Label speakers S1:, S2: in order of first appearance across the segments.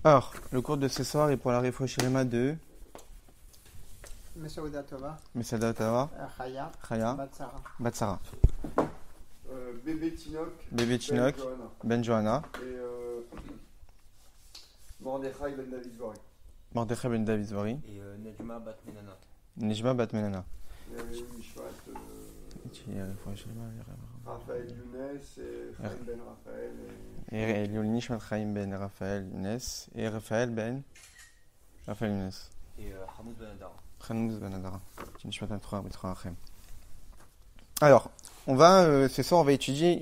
S1: Alors, le cours de ce soir est pour la Refouachelema de
S2: Mesouda Tova,
S1: Mesada Ottawa,
S2: Chaya,
S1: Chaya,
S2: Batsara.
S1: Batsara,
S3: Bébé Tinoc,
S1: Bébé Chinok, Ben Johanna,
S3: et Mordechai Ben David Zori.
S1: Mordechai Ben David Zori,
S4: Et Nejma Bat Menana.
S1: Nejma Bat Menana.
S3: Mishpat, Raphaël Younes et Chaim Ben Raphaël.
S1: Et Eliol Nishmat Chaim Ben Raphaël Younes et Raphaël Ben Raphaël Younes.
S4: Et Hamoud Ben Adara.
S1: Chanouz Ben Adara. Nishmat Atra Betra Achem. Alors, ce soir, on va étudier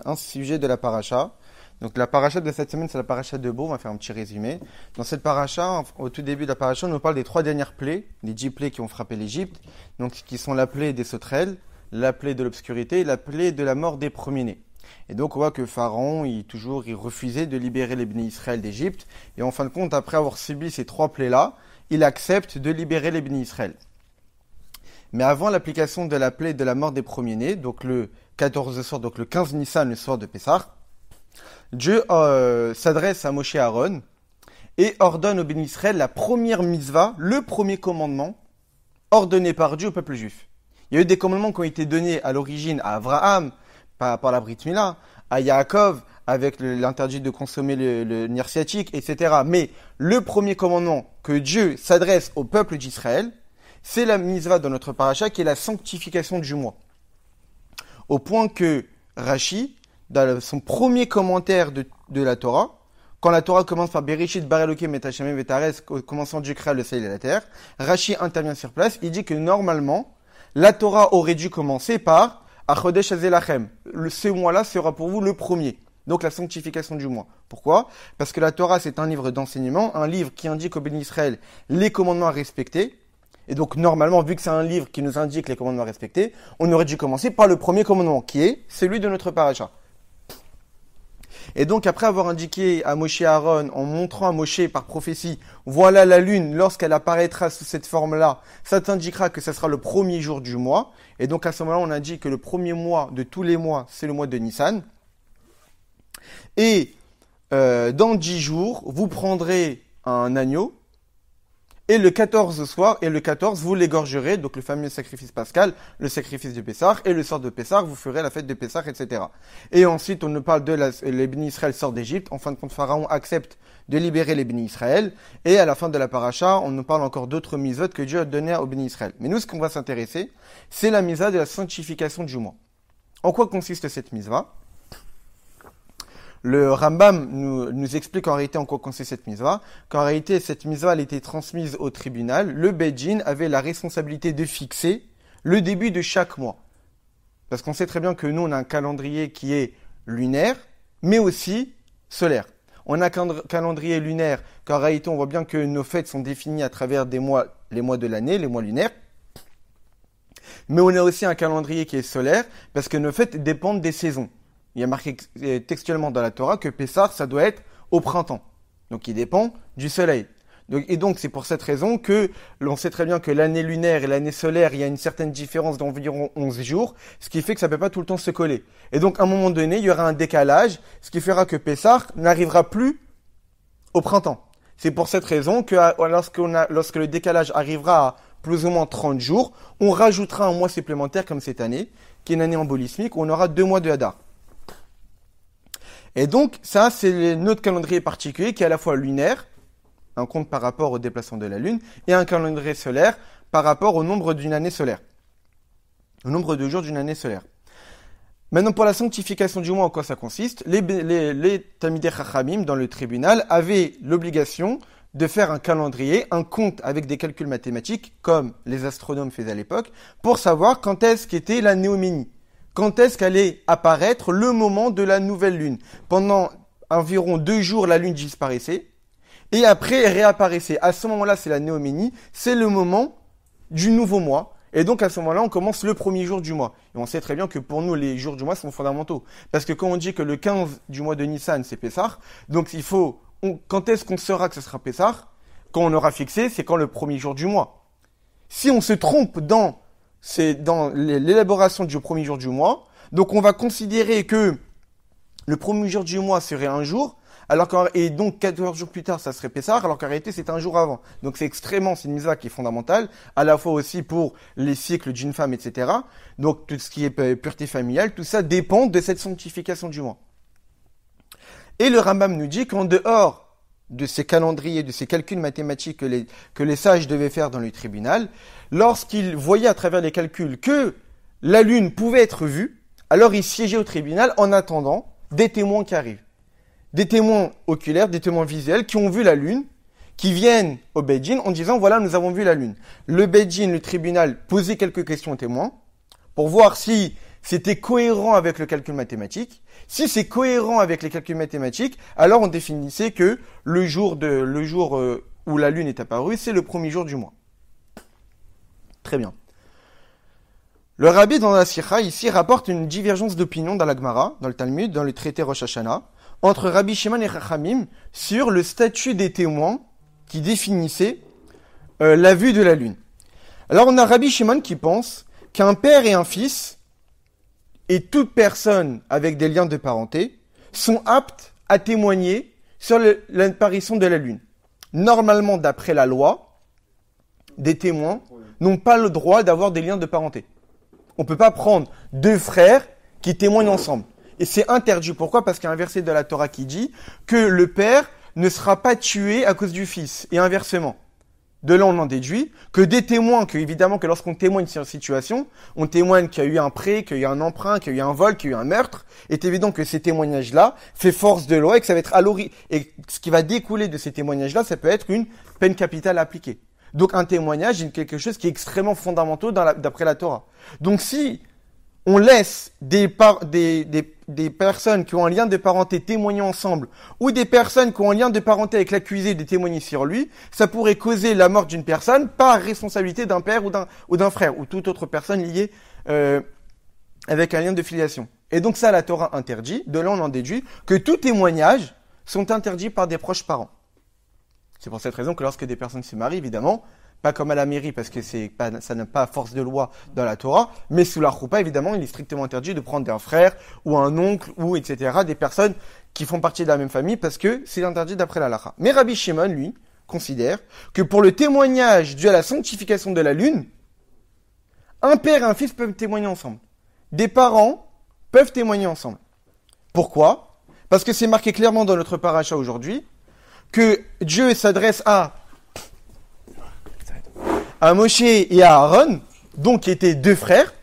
S1: un sujet de la paracha. Donc, la paracha de cette semaine, c'est la paracha de Bo. On va faire un petit résumé. Dans cette paracha, au tout début de la paracha, on nous parle des 3 dernières plaies, les 10 plaies qui ont frappé l'Égypte. Donc, qui sont la plaie des sauterelles, la plaie de l'obscurité et la plaie de la mort des premiers-nés. Et donc, on voit que Pharaon, il refusait de libérer les bénis Israël d'Égypte. Et en fin de compte, après avoir subi ces 3 plaies-là, il accepte de libérer les bénis Israël. Mais avant l'application de la plaie de la mort des premiers-nés, donc le 14 soir, donc le 15 Nissan, le soir de Pessah, Dieu s'adresse à Moshe et Aaron et ordonne au béni Israël la première mitzvah, le premier commandement ordonné par Dieu au peuple juif. Il y a eu des commandements qui ont été donnés à l'origine à Abraham par la Brit Mila, à Yaakov avec l'interdit de consommer le nerf sciatique, etc. Mais le premier commandement que Dieu s'adresse au peuple d'Israël, c'est la mitzvah dans notre paracha qui est la sanctification du mois. Au point que Rashi, dans son premier commentaire de la Torah, quand la Torah commence par Bereshit, Bar Elokim et Hashem Vetares, commençant Dieu créa le ciel et la terre, Rashi intervient sur place, il dit que normalement, la Torah aurait dû commencer par Achodesh Azelachem. Ce mois-là sera pour vous le premier. Donc la sanctification du mois. Pourquoi ? Parce que la Torah, c'est un livre d'enseignement, un livre qui indique au béni Israël les commandements à respecter. Et donc, normalement, vu que c'est un livre qui nous indique les commandements à respecter, on aurait dû commencer par le premier commandement, qui est celui de notre paracha. Et donc, après avoir indiqué à Moshe et Aaron, en montrant à Moshe par prophétie, voilà la lune, lorsqu'elle apparaîtra sous cette forme-là, ça t'indiquera que ce sera le premier jour du mois. Et donc, à ce moment-là, on a dit que le premier mois de tous les mois, c'est le mois de Nissan. Et dans 10 jours, vous prendrez un agneau, et le 14 soir, et le 14, vous l'égorgerez, donc le fameux sacrifice pascal, le sacrifice de Pessah, et le soir de Pessah, vous ferez la fête de Pessah, etc. Et ensuite, on nous parle de les bénis Israël sortent d'Égypte. En fin de compte, Pharaon accepte de libérer les bénis Israël. Et à la fin de la paracha, on nous parle encore d'autres mitzvot que Dieu a donné aux bénis Israël. Mais nous, ce qu'on va s'intéresser, c'est la mitzvah de la sanctification du mois. En quoi consiste cette mitzvah ? Le Rambam nous explique en réalité en quoi consiste cette mitzvah, qu'en réalité cette mitzvah elle était transmise au tribunal. Le Beidin avait la responsabilité de fixer le début de chaque mois. Parce qu'on sait très bien que nous on a un calendrier qui est lunaire, mais aussi solaire. On a un calendrier lunaire qu'en réalité on voit bien que nos fêtes sont définies à travers des mois, les mois de l'année, les mois lunaires. Mais on a aussi un calendrier qui est solaire parce que nos fêtes dépendent des saisons. Il y a marqué textuellement dans la Torah que Pessah, ça doit être au printemps. Donc, il dépend du soleil. Et donc, c'est pour cette raison que l'on sait très bien que l'année lunaire et l'année solaire, il y a une certaine différence d'environ 11 jours, ce qui fait que ça ne peut pas tout le temps se coller. Et donc, à un moment donné, il y aura un décalage, ce qui fera que Pessah n'arrivera plus au printemps. C'est pour cette raison que lorsque le décalage arrivera à plus ou moins 30 jours, on rajoutera un mois supplémentaire comme cette année, qui est une année embolismique, où on aura 2 mois de Hadar. Et donc, ça, c'est notre calendrier particulier qui est à la fois lunaire, un compte par rapport au déplacement de la Lune, et un calendrier solaire par rapport au nombre d'une année solaire. Au nombre de jours d'une année solaire. Maintenant, pour la sanctification du mois, en quoi ça consiste ? Les Talmidei Chachamim, dans le tribunal, avaient l'obligation de faire un calendrier, un compte avec des calculs mathématiques, comme les astronomes faisaient à l'époque, pour savoir quand est-ce qu'était la néoménie. Quand est-ce qu'allait apparaître le moment de la nouvelle lune ? Pendant environ 2 jours, la lune disparaissait et après elle réapparaissait. À ce moment-là, c'est la néoménie, c'est le moment du nouveau mois. Et donc à ce moment-là, on commence le premier jour du mois. Et on sait très bien que pour nous, les jours du mois sont fondamentaux. Parce que quand on dit que le 15 du mois de Nissan, c'est Pessah, donc quand est-ce qu'on saura que ce sera Pessah ? Quand on aura fixé, c'est quand le premier jour du mois. Si on se trompe dans l'élaboration du premier jour du mois. Donc, on va considérer que le premier jour du mois serait un jour, et donc 14 jours plus tard, ça serait Pessah, alors qu'en réalité, c'est un jour avant. Donc c'est une mitzvah qui est fondamentale, à la fois aussi pour les cycles d'une femme, etc. Donc tout ce qui est pureté familiale, tout ça dépend de cette sanctification du mois. Et le Rambam nous dit qu'en dehors de ces calendriers, de ces calculs mathématiques que les sages devaient faire dans le tribunal, lorsqu'ils voyaient à travers les calculs que la lune pouvait être vue, alors ils siégeaient au tribunal en attendant des témoins qui arrivent. Des témoins oculaires, des témoins visuels qui ont vu la lune, qui viennent au Beidjin en disant voilà, nous avons vu la lune. Le Beidjin, le tribunal, posait quelques questions aux témoins pour voir si c'était cohérent avec le calcul mathématique. Si c'est cohérent avec les calculs mathématiques, alors on définissait que le jour où la lune est apparue, c'est le premier jour du mois. Très bien. Le Rabbi dans la Sikha ici rapporte une divergence d'opinion dans la Gemara, dans le Talmud, dans le traité Rosh Hashanah, entre Rabbi Shimon et Chachamim sur le statut des témoins qui définissait la vue de la lune. Alors on a Rabbi Shimon qui pense qu'un père et un fils et toute personne avec des liens de parenté sont aptes à témoigner sur l'apparition de la lune. Normalement, d'après la loi, des témoins n'ont pas le droit d'avoir des liens de parenté. On ne peut pas prendre deux frères qui témoignent ensemble. Et c'est interdit. Pourquoi ? Parce qu'il y a un verset de la Torah qui dit que le père ne sera pas tué à cause du fils, et inversement. De là, on en déduit que des témoins, évidemment, que lorsqu'on témoigne sur une situation, on témoigne qu'il y a eu un prêt, qu'il y a eu un emprunt, qu'il y a eu un vol, qu'il y a eu un meurtre. Il est évident que ces témoignages-là fait force de loi et que ça va être et ce qui va découler de ces témoignages-là, ça peut être une peine capitale appliquée. Donc, un témoignage est quelque chose qui est extrêmement fondamental d'après la Torah. Donc, si on laisse des personnes qui ont un lien de parenté témoigner ensemble, ou des personnes qui ont un lien de parenté avec l'accusé de témoigner sur lui, ça pourrait causer la mort d'une personne par responsabilité d'un père ou d'un frère, ou toute autre personne liée avec un lien de filiation. Et donc ça, la Torah interdit. De là, on en déduit que tous témoignages sont interdits par des proches parents. C'est pour cette raison que lorsque des personnes se marient, évidemment, pas comme à la mairie, parce que ça n'a pas force de loi dans la Torah, mais sous la choupa, évidemment, il est strictement interdit de prendre un frère, ou un oncle, ou etc., des personnes qui font partie de la même famille, parce que c'est interdit d'après la halakha. Mais Rabbi Shimon, lui, considère que pour le témoignage dû à la sanctification de la lune, un père et un fils peuvent témoigner ensemble. Des parents peuvent témoigner ensemble. Pourquoi ? Parce que c'est marqué clairement dans notre paracha aujourd'hui, que Dieu s'adresse à Moshe et à Aaron, donc qui étaient deux frères,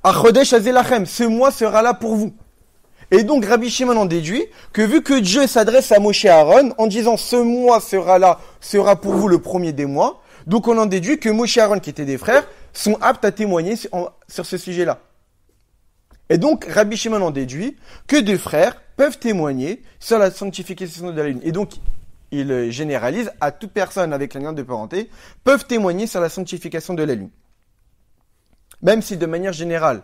S1: à Chodesh Azelachem, ce mois sera là pour vous. Et donc Rabbi Shimon en déduit que vu que Dieu s'adresse à Moshe et à Aaron en disant ce mois sera pour vous le premier des mois, donc on en déduit que Moshe et Aaron qui étaient des frères sont aptes à témoigner sur ce sujet-là. Et donc Rabbi Shimon en déduit que deux frères peuvent témoigner sur la sanctification de la lune. Et donc il généralise à toute personne avec un lien de parenté, peuvent témoigner sur la sanctification de la lune. Même si de manière générale,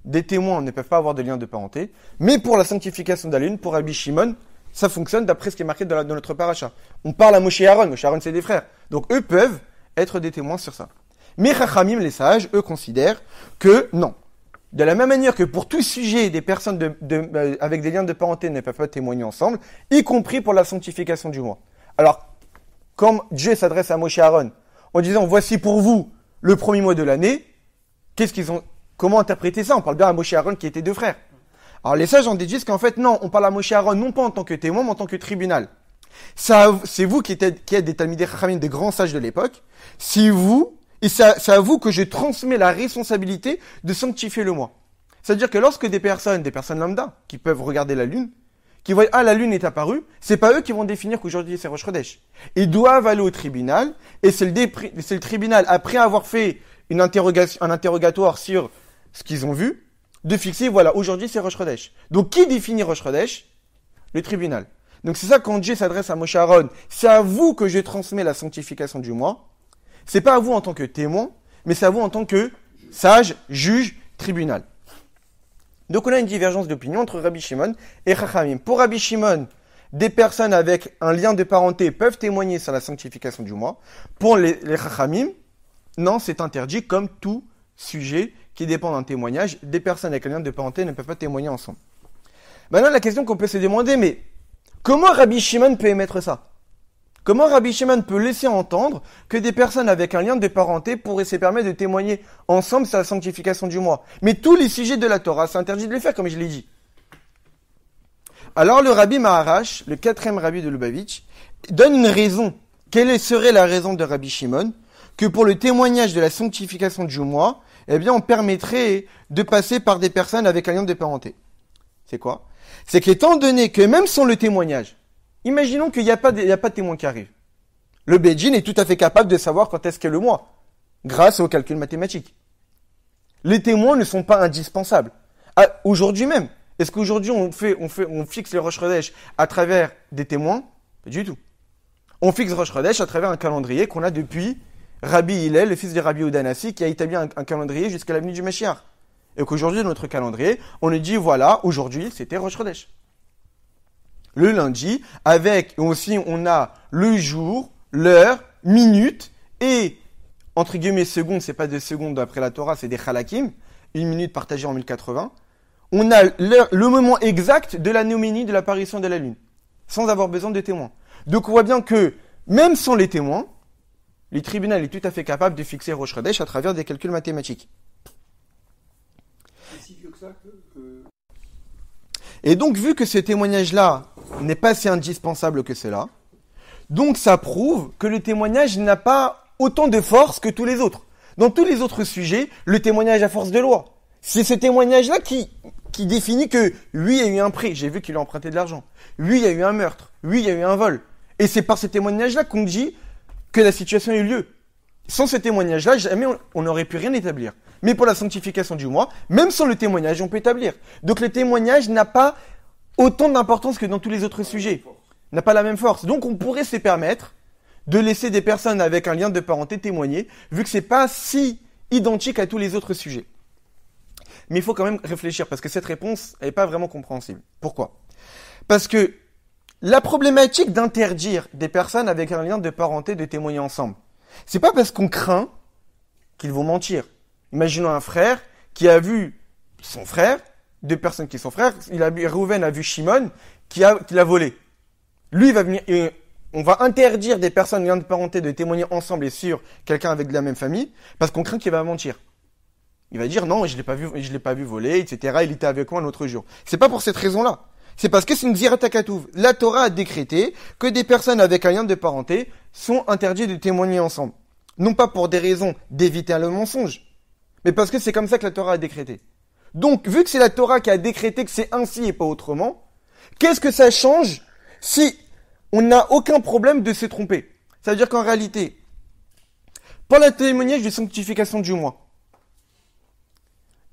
S1: des témoins ne peuvent pas avoir de lien de parenté, mais pour la sanctification de la lune, pour Rabbi Shimon, ça fonctionne d'après ce qui est marqué dans notre paracha. On parle à Moshe et Aaron c'est des frères. Donc eux peuvent être des témoins sur ça. Mais Chachamim, les sages, eux considèrent que non. De la même manière que pour tout sujet, des personnes avec des liens de parenté ne peuvent pas témoigner ensemble, y compris pour la sanctification du mois. Alors, comme Dieu s'adresse à Moshe et Aaron en disant voici pour vous le premier mois de l'année, comment interpréter ça ? On parle bien à Moshe et Aaron qui étaient deux frères. Alors les sages en déduisent qu'en fait non, on parle à Moshe et Aaron non pas en tant que témoin, mais en tant que tribunal. C'est vous qui êtes des Talmidei Chachamim, des grands sages de l'époque. C'est à vous que je transmets la responsabilité de sanctifier le mois. C'est-à-dire que lorsque des personnes lambda, qui peuvent regarder la lune, qui voient, la lune est apparue, c'est pas eux qui vont définir qu'aujourd'hui c'est Rosh Chodesh. Ils doivent aller au tribunal, et c'est le tribunal, après avoir fait un interrogatoire sur ce qu'ils ont vu, de fixer, voilà, aujourd'hui c'est Rosh Chodesh. Donc qui définit Rosh Chodesh ? Le tribunal. Donc c'est ça quand Dieu s'adresse à Moshe Aaron, c'est à vous que je transmets la sanctification du mois. C'est pas à vous en tant que témoin, mais c'est à vous en tant que sage, juge, tribunal. Donc on a une divergence d'opinion entre Rabbi Shimon et Chachamim. Pour Rabbi Shimon, des personnes avec un lien de parenté peuvent témoigner sur la sanctification du mois. Pour les Chachamim, non, c'est interdit comme tout sujet qui dépend d'un témoignage. Des personnes avec un lien de parenté ne peuvent pas témoigner ensemble. Maintenant, la question qu'on peut se demander, mais Comment Rabbi Shimon peut émettre ça? Comment Rabbi Shimon peut laisser entendre que des personnes avec un lien de parenté pourraient se permettre de témoigner ensemble sur la sanctification du mois? Mais tous les sujets de la Torah, c'est interdit de les faire, comme je l'ai dit. Alors le Rabbi Maharash, le 4e Rabbi de Lubavitch, donne une raison. Quelle serait la raison de Rabbi Shimon? Que pour le témoignage de la sanctification du mois, eh bien, on permettrait de passer par des personnes avec un lien de parenté. C'est quoi? C'est qu'étant donné que même sans le témoignage, imaginons qu'il n'y a pas de témoin qui arrive. Le Beidjin est tout à fait capable de savoir quand est-ce qu'est le mois, grâce au calcul mathématique. Les témoins ne sont pas indispensables. Aujourd'hui même, est-ce qu'aujourd'hui on fixe les Rosh Chodesh à travers des témoins? Pas du tout. On fixe Rosh Chodesh à travers un calendrier qu'on a depuis Rabbi Hillel, le fils de Rabbi Udanassi, qui a établi un calendrier jusqu'à la venue du Mashiach. Et qu'aujourd'hui, dans notre calendrier, on nous dit, voilà, aujourd'hui, c'était Rosh Chodesh. Le lundi, avec aussi, on a le jour, l'heure, minute, et, entre guillemets, secondes, c'est pas des secondes d'après la Torah, c'est des chalakim, une minute partagée en 1080. On a le moment exact de la noménie de l'apparition de la lune, sans avoir besoin de témoins. Donc, on voit bien que, même sans les témoins, le tribunal est tout à fait capable de fixer Rosh Chodesh à travers des calculs mathématiques. Et donc, vu que ce témoignage-là n'est pas si indispensable que cela, donc ça prouve que le témoignage n'a pas autant de force que tous les autres. Dans tous les autres sujets, le témoignage a force de loi. C'est ce témoignage-là qui définit que, oui, il y a eu un prêt, j'ai vu qu'il a emprunté de l'argent. Oui, il y a eu un meurtre. Oui, il y a eu un vol. Et c'est par ce témoignage-là qu'on dit que la situation a eu lieu. Sans ce témoignage-là, jamais on n'aurait pu rien établir. Mais pour la sanctification du mois, même sans le témoignage, on peut établir. Donc le témoignage n'a pas autant d'importance que dans tous les autres sujets. N'a pas la même force. Donc on pourrait se permettre de laisser des personnes avec un lien de parenté témoigner, vu que c'est pas si identique à tous les autres sujets. Mais il faut quand même réfléchir, parce que cette réponse n'est pas vraiment compréhensible. Pourquoi? Parce que la problématique d'interdire des personnes avec un lien de parenté de témoigner ensemble, c'est pas parce qu'on craint qu'ils vont mentir. Imaginons un frère qui a vu son frère, deux personnes qui sont frères, Reuven a vu Shimon qui l'a volé. Lui, il va venir, et on va interdire des personnes lien de parenté de témoigner ensemble et sur quelqu'un avec de la même famille, parce qu'on craint qu'il va mentir. Il va dire non, je l'ai pas vu voler, etc. Il était avec moi un autre jour. C'est pas pour cette raison-là. C'est parce que c'est une Gzirat HaKatuv. La Torah a décrété que des personnes avec un lien de parenté sont interdites de témoigner ensemble. Non pas pour des raisons d'éviter le mensonge, mais parce que c'est comme ça que la Torah a décrété. Donc, vu que c'est la Torah qui a décrété que c'est ainsi et pas autrement, qu'est-ce que ça change si on n'a aucun problème de se tromper? Ça veut dire qu'en réalité, pour la témoignage de sanctification du mois,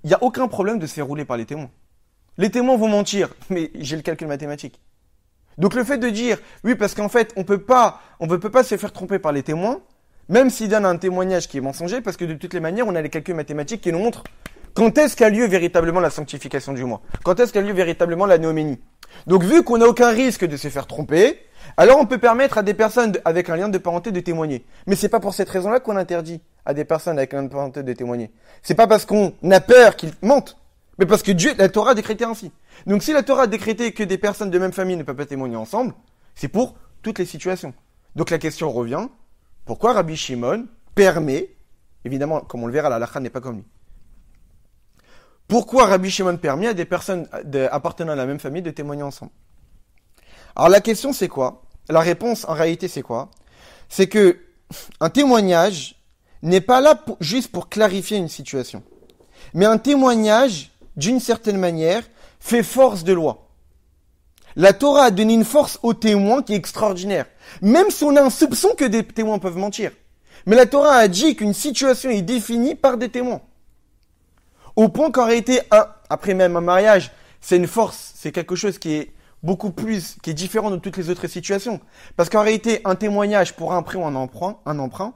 S1: il n'y a aucun problème de se faire rouler par les témoins. Les témoins vont mentir, mais j'ai le calcul mathématique. Donc le fait de dire, oui, parce qu'en fait, on peut pas se faire tromper par les témoins, même s'ils donnent un témoignage qui est mensonger, parce que de toutes les manières, on a les calculs mathématiques qui nous montrent quand est-ce qu'a lieu véritablement la sanctification du mois, quand est-ce qu'a lieu véritablement la noménie. Donc vu qu'on n'a aucun risque de se faire tromper, alors on peut permettre à des personnes avec un lien de parenté de témoigner. Mais c'est pas pour cette raison-là qu'on interdit à des personnes avec un lien de parenté de témoigner. C'est pas parce qu'on a peur qu'ils mentent, mais parce que la Torah a décrété ainsi. Donc si la Torah a décrété que des personnes de même famille ne peuvent pas témoigner ensemble, c'est pour toutes les situations. Donc la question revient, pourquoi Rabbi Shimon permet, évidemment, comme on le verra, la halakha n'est pas comme lui. Pourquoi Rabbi Shimon permet à des personnes appartenant à la même famille de témoigner ensemble? Alors la question c'est quoi? La réponse en réalité c'est quoi? C'est que un témoignage n'est pas là juste pour clarifier une situation. Mais un témoignage, d'une certaine manière, fait force de loi. La Torah a donné une force aux témoins qui est extraordinaire. Même si on a un soupçon que des témoins peuvent mentir. Mais la Torah a dit qu'une situation est définie par des témoins. Au point qu'en réalité, après même un mariage, c'est une force, c'est quelque chose qui est beaucoup plus, qui est différent de toutes les autres situations. Parce qu'en réalité, un témoignage pour un prêt ou un emprunt,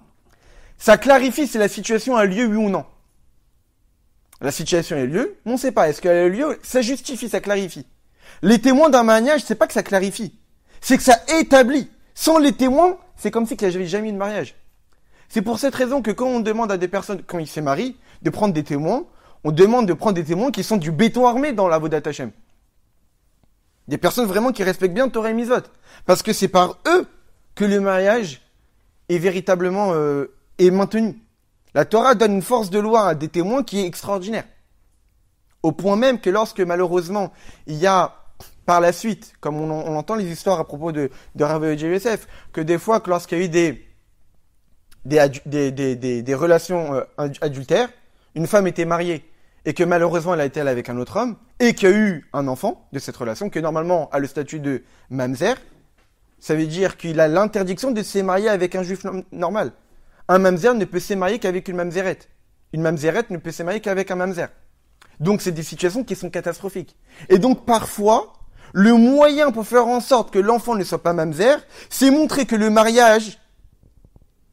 S1: ça clarifie si la situation a lieu, oui ou non. La situation a lieu, mais on ne sait pas. Est-ce qu'elle a lieu? Ça justifie, ça clarifie. Les témoins d'un mariage, c'est pas que ça clarifie. C'est que ça établit. Sans les témoins, c'est comme si il n'y avait jamais eu de mariage. C'est pour cette raison que quand on demande à des personnes, quand ils se marient, de prendre des témoins, on demande de prendre des témoins qui sont du béton armé dans la Avodat Hashem. Des personnes vraiment qui respectent bien Torah et Mitzvot. Parce que c'est par eux que le mariage est véritablement est maintenu. La Torah donne une force de loi à des témoins qui est extraordinaire. Au point même que lorsque malheureusement il y a par la suite, comme on entend les histoires à propos de Rav Yosef, que des fois que lorsqu'il y a eu des relations adultères, une femme était mariée et que malheureusement elle a été avec un autre homme et qu'il y a eu un enfant de cette relation, que normalement a le statut de mamzer, ça veut dire qu'il a l'interdiction de se marier avec un juif normal. Un mamzer ne peut se marier qu'avec une mamzerette. Une mamzerette ne peut se marier qu'avec un mamzer. Donc c'est des situations qui sont catastrophiques. Et donc parfois, le moyen pour faire en sorte que l'enfant ne soit pas mamzer, c'est montrer que le mariage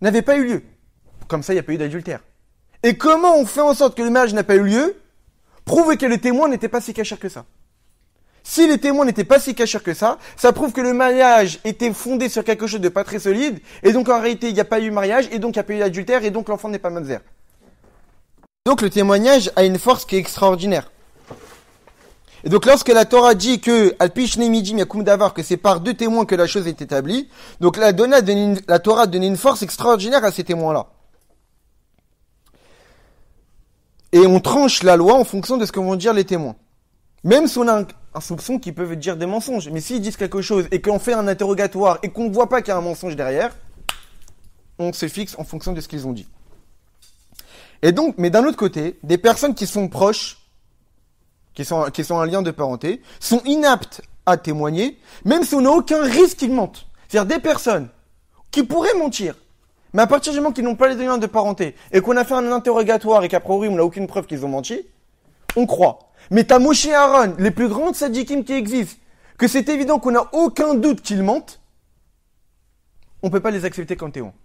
S1: n'avait pas eu lieu. Comme ça, il n'y a pas eu d'adultère. Et comment on fait en sorte que le mariage n'a pas eu lieu? Prouver que le témoin n'était pas si cachère que ça. Si les témoins n'étaient pas si cachers que ça prouve que le mariage était fondé sur quelque chose de pas très solide, et donc en réalité il n'y a pas eu mariage, et donc il n'y a pas eu d'adultère, et donc l'enfant n'est pas mamzer. Donc le témoignage a une force qui est extraordinaire. Et donc lorsque la Torah dit que Al-Pishne Midim Yakum Davar, que c'est par deux témoins que la chose est établie, donc la Torah a donné une force extraordinaire à ces témoins-là. Et on tranche la loi en fonction de ce que vont dire les témoins. Même si on a un soupçon qui peut dire des mensonges. Mais s'ils disent quelque chose et qu'on fait un interrogatoire et qu'on ne voit pas qu'il y a un mensonge derrière, on se fixe en fonction de ce qu'ils ont dit. Et donc, mais d'un autre côté, des personnes qui sont proches, qui sont en lien de parenté, sont inaptes à témoigner, même si on n'a aucun risque qu'ils mentent. C'est-à-dire des personnes qui pourraient mentir, mais à partir du moment qu'ils n'ont pas les liens de parenté et qu'on a fait un interrogatoire et qu'a priori on n'a aucune preuve qu'ils ont menti, on croit. Mais t'as Moshe et Aaron, les plus grandes sadikim qui existent, que c'est évident qu'on n'a aucun doute qu'ils mentent, on peut pas les accepter comme témoins.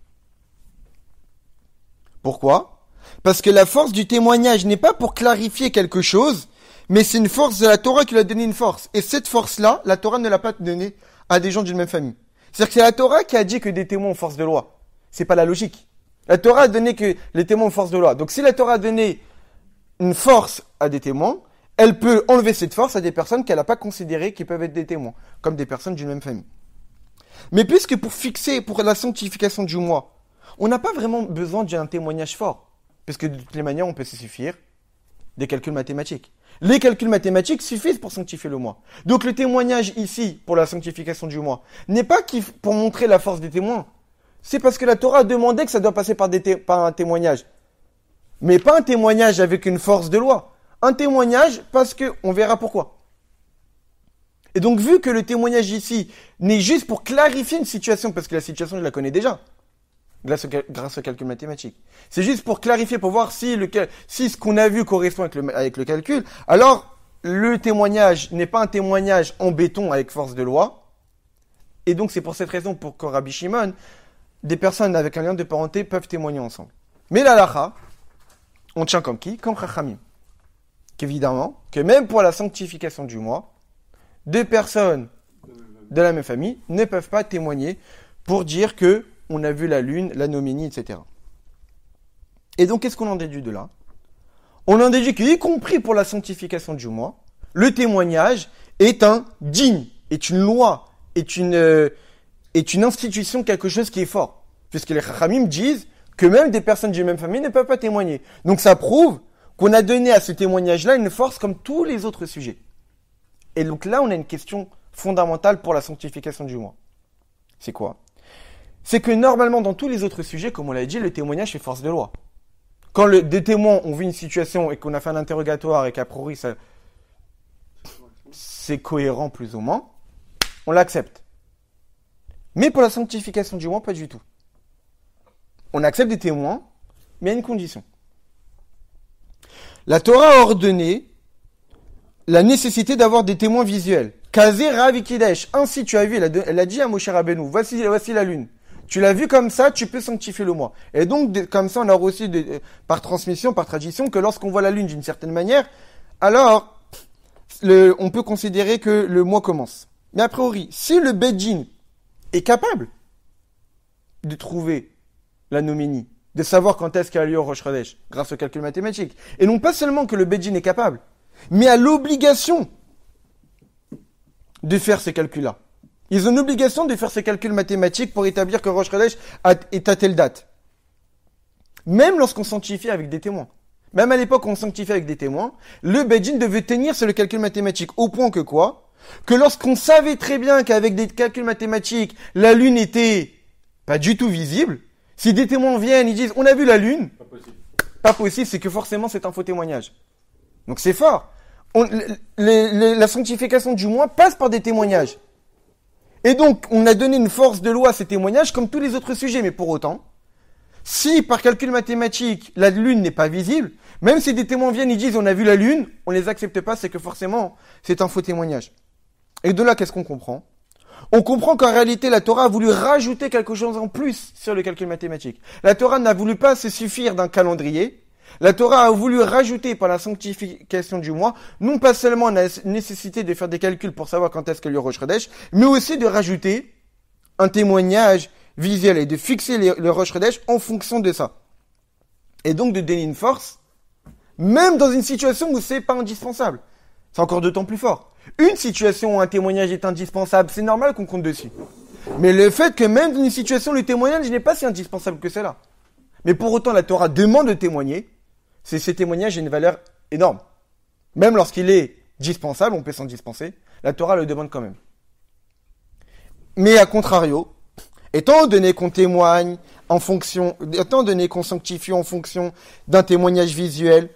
S1: Pourquoi? Parce que la force du témoignage n'est pas pour clarifier quelque chose, mais c'est une force de la Torah qui lui a donné une force. Et cette force-là, la Torah ne l'a pas donnée à des gens d'une même famille. C'est-à-dire que c'est la Torah qui a dit que des témoins ont force de loi. C'est pas la logique. La Torah a donné que les témoins ont force de loi. Donc si la Torah a donné une force à des témoins, elle peut enlever cette force à des personnes qu'elle n'a pas considérées qui peuvent être des témoins, comme des personnes d'une même famille. Mais puisque pour la sanctification du mois, on n'a pas vraiment besoin d'un témoignage fort, puisque de toutes les manières, on peut se suffire des calculs mathématiques. Les calculs mathématiques suffisent pour sanctifier le mois. Donc le témoignage ici, pour la sanctification du mois, n'est pas pour montrer la force des témoins. C'est parce que la Torah a demandé que ça doit passer par un témoignage. Mais pas un témoignage avec une force de loi. Un témoignage parce que on verra pourquoi. Et donc, vu que le témoignage ici n'est juste pour clarifier une situation, parce que la situation, je la connais déjà, grâce au calcul mathématique. C'est juste pour clarifier, pour voir si ce qu'on a vu correspond avec le calcul. Alors, le témoignage n'est pas un témoignage en béton avec force de loi. Et donc, c'est pour cette raison, pour que Rabbi Shimon, des personnes avec un lien de parenté peuvent témoigner ensemble. Mais l'halakha, on tient comme qui? Comme Chachamim. Qu'évidemment, que même pour la sanctification du mois, deux personnes de la même famille ne peuvent pas témoigner pour dire que on a vu la lune, l'anomie, etc. Et donc, qu'est-ce qu'on en déduit de là? On en déduit qu'y compris pour la sanctification du mois, le témoignage est un digne, est une loi, est une institution, quelque chose qui est fort. Puisque les Chachamim disent que même des personnes d'une même famille ne peuvent pas témoigner. Donc, ça prouve qu'on a donné à ce témoignage-là une force comme tous les autres sujets. Et donc là, on a une question fondamentale pour la sanctification du mois. C'est quoi? C'est que normalement, dans tous les autres sujets, comme on l'a dit, le témoignage fait force de loi. Quand des témoins ont vu une situation et qu'on a fait un interrogatoire et qu'a priori c'est cohérent plus ou moins, on l'accepte. Mais pour la sanctification du mois, pas du tout. On accepte des témoins, mais à une condition. La Torah a ordonné la nécessité d'avoir des témoins visuels. Kazé Rav Kidesh. Ainsi tu as vu, elle a dit à Moshe Rabbeinu, voici la lune. Tu l'as vu comme ça, tu peux sanctifier le mois. Et donc, comme ça, on a reçu par transmission, par tradition, que lorsqu'on voit la lune d'une certaine manière, alors, on peut considérer que le mois commence. Mais a priori, si le Beddin est capable de trouver l'anomie, de savoir quand est-ce qu'il y a lieu au Rosh Chodesh, grâce au calcul mathématique. Et non pas seulement que le Beddin est capable, mais a l'obligation de faire ces calculs-là. Ils ont une obligation de faire ces calculs mathématiques pour établir que Rosh Chodesh est à telle date. Même lorsqu'on sanctifie avec des témoins. Même à l'époque où on sanctifiait avec des témoins, le Beddin devait tenir sur le calcul mathématique. Au point que quoi? Que lorsqu'on savait très bien qu'avec des calculs mathématiques, la Lune était pas du tout visible, si des témoins viennent, ils disent « on a vu la Lune », pas possible, c'est que forcément c'est un faux témoignage. Donc c'est fort. La sanctification du mois passe par des témoignages. Et donc, on a donné une force de loi à ces témoignages comme tous les autres sujets, mais pour autant, si par calcul mathématique, la Lune n'est pas visible, même si des témoins viennent et disent on a vu la Lune, on les accepte pas, c'est que forcément, c'est un faux témoignage. Et de là, qu'est-ce qu'on comprend? On comprend qu'en réalité, la Torah a voulu rajouter quelque chose en plus sur le calcul mathématique. La Torah n'a voulu pas se suffire d'un calendrier. La Torah a voulu rajouter par la sanctification du mois, non pas seulement la nécessité de faire des calculs pour savoir quand est-ce que le Rosh Chodesh, mais aussi de rajouter un témoignage visuel et de fixer le Rosh Chodesh en fonction de ça. Et donc de donner une force, même dans une situation où c'est pas indispensable. C'est encore d'autant plus fort. Une situation où un témoignage est indispensable, c'est normal qu'on compte dessus. Mais le fait que même dans une situation où le témoignage n'est pas si indispensable que cela. Mais pour autant, la Torah demande de témoigner, ces témoignages ont une valeur énorme. Même lorsqu'il est dispensable, on peut s'en dispenser, la Torah le demande quand même. Mais à contrario, étant donné qu'on témoigne en fonction, étant donné qu'on sanctifie en fonction d'un témoignage visuel,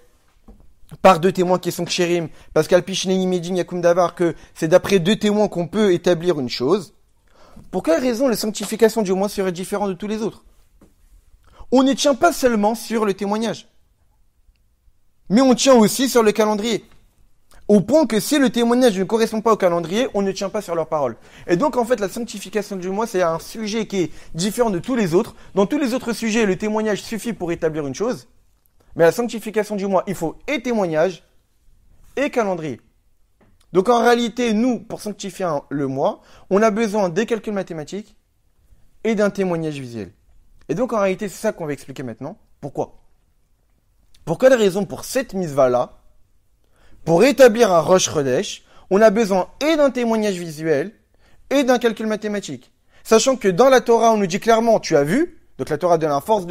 S1: par deux témoins qui sont kshérim, parce qu'Alpishneim Medin Yakum Davar, que c'est d'après deux témoins qu'on peut établir une chose, pour quelle raison la sanctification du mois serait différente de tous les autres? On ne tient pas seulement sur le témoignage, mais on tient aussi sur le calendrier. Au point que si le témoignage ne correspond pas au calendrier, on ne tient pas sur leurs paroles. Et donc, en fait, la sanctification du mois, c'est un sujet qui est différent de tous les autres. Dans tous les autres sujets, le témoignage suffit pour établir une chose. Mais la sanctification du mois, il faut et témoignage et calendrier. Donc, en réalité, nous, pour sanctifier le mois, on a besoin des calculs mathématiques et d'un témoignage visuel. Et donc, en réalité, c'est ça qu'on va expliquer maintenant. Pourquoi? Pour quelle raison, pour cette mitzvah-là, pour établir un Rosh Chodesh, on a besoin et d'un témoignage visuel et d'un calcul mathématique. Sachant que dans la Torah, on nous dit clairement, tu as vu, donc la Torah donne un force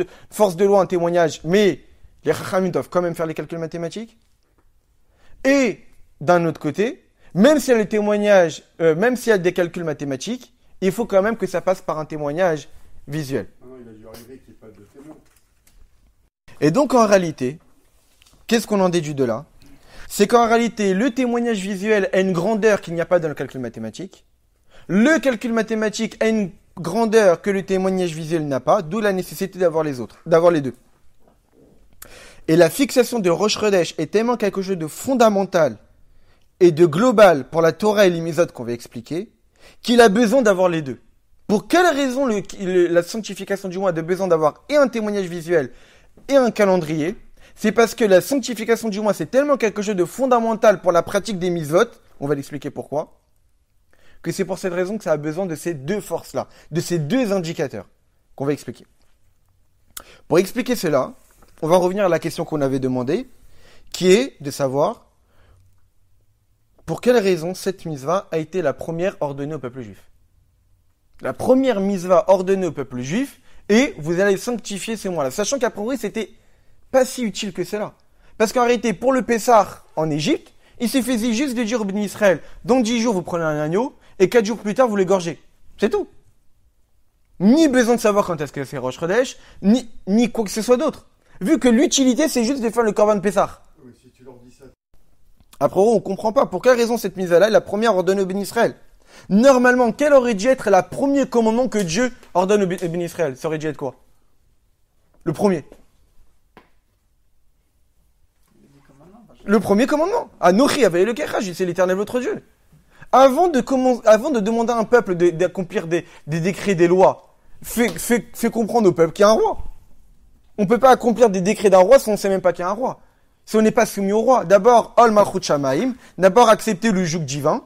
S1: de loi, un témoignage, mais les Chachamim doivent quand même faire les calculs mathématiques. Et d'un autre côté, même s'il y a les témoignages, même s'il y a des calculs mathématiques, il faut quand même que ça passe par un témoignage visuel.
S3: Non, il a dû arriver qu'il n'y ait pas de témoin.
S1: Et donc en réalité, qu'est-ce qu'on en déduit de là? C'est qu'en réalité, le témoignage visuel a une grandeur qu'il n'y a pas dans le calcul mathématique. Le calcul mathématique a une grandeur que le témoignage visuel n'a pas, d'où la nécessité d'avoir les deux. Et la fixation de Rosh Chodesh est tellement quelque chose de fondamental et de global pour la Torah et les mitzvot qu'on va expliquer, qu'il a besoin d'avoir les deux. Pour quelle raison la sanctification du mois a besoin d'avoir et un témoignage visuel et un calendrier? C'est parce que la sanctification du mois, c'est tellement quelque chose de fondamental pour la pratique des mitzvot, on va l'expliquer pourquoi, que c'est pour cette raison que ça a besoin de ces deux forces-là, de ces deux indicateurs qu'on va expliquer. Pour expliquer cela, on va revenir à la question qu'on avait demandée, qui est de savoir pour quelle raison cette mitzvah a été la première ordonnée au peuple juif. La première mitzvah ordonnée au peuple juif, et vous allez sanctifier ces mois-là, sachant qu'à priori, c'était pas si utile que cela. Parce qu'en réalité, pour le Pessah en Égypte, il suffisait juste de dire au Béni Israël, dans 10 jours, vous prenez un agneau, et 4 jours plus tard, vous l'égorgez. C'est tout. Ni besoin de savoir quand est-ce que c'est Rosh Chodesh, ni quoi que ce soit d'autre. Vu que l'utilité, c'est juste de faire le Korban de Pessah.
S3: Oui, si tu leur dis ça.
S1: Après, on comprend pas pour quelle raison cette mise-là est la première ordonnée au Béni Israël. Normalement, quel aurait dû être le premier commandement que Dieu ordonne au Béni Israël? Ça aurait dû être quoi? Le premier. Le premier commandement. Anochi avait le Kechaj, c'est l'Éternel votre Dieu. Avant de demander à un peuple d'accomplir des décrets, des lois, fait comprendre au peuple qu'il y a un roi. On ne peut pas accomplir des décrets d'un roi si on ne sait même pas qu'il y a un roi. Si on n'est pas soumis au roi. D'abord, Ol Malchut Shamaim, d'abord accepter le joug divin.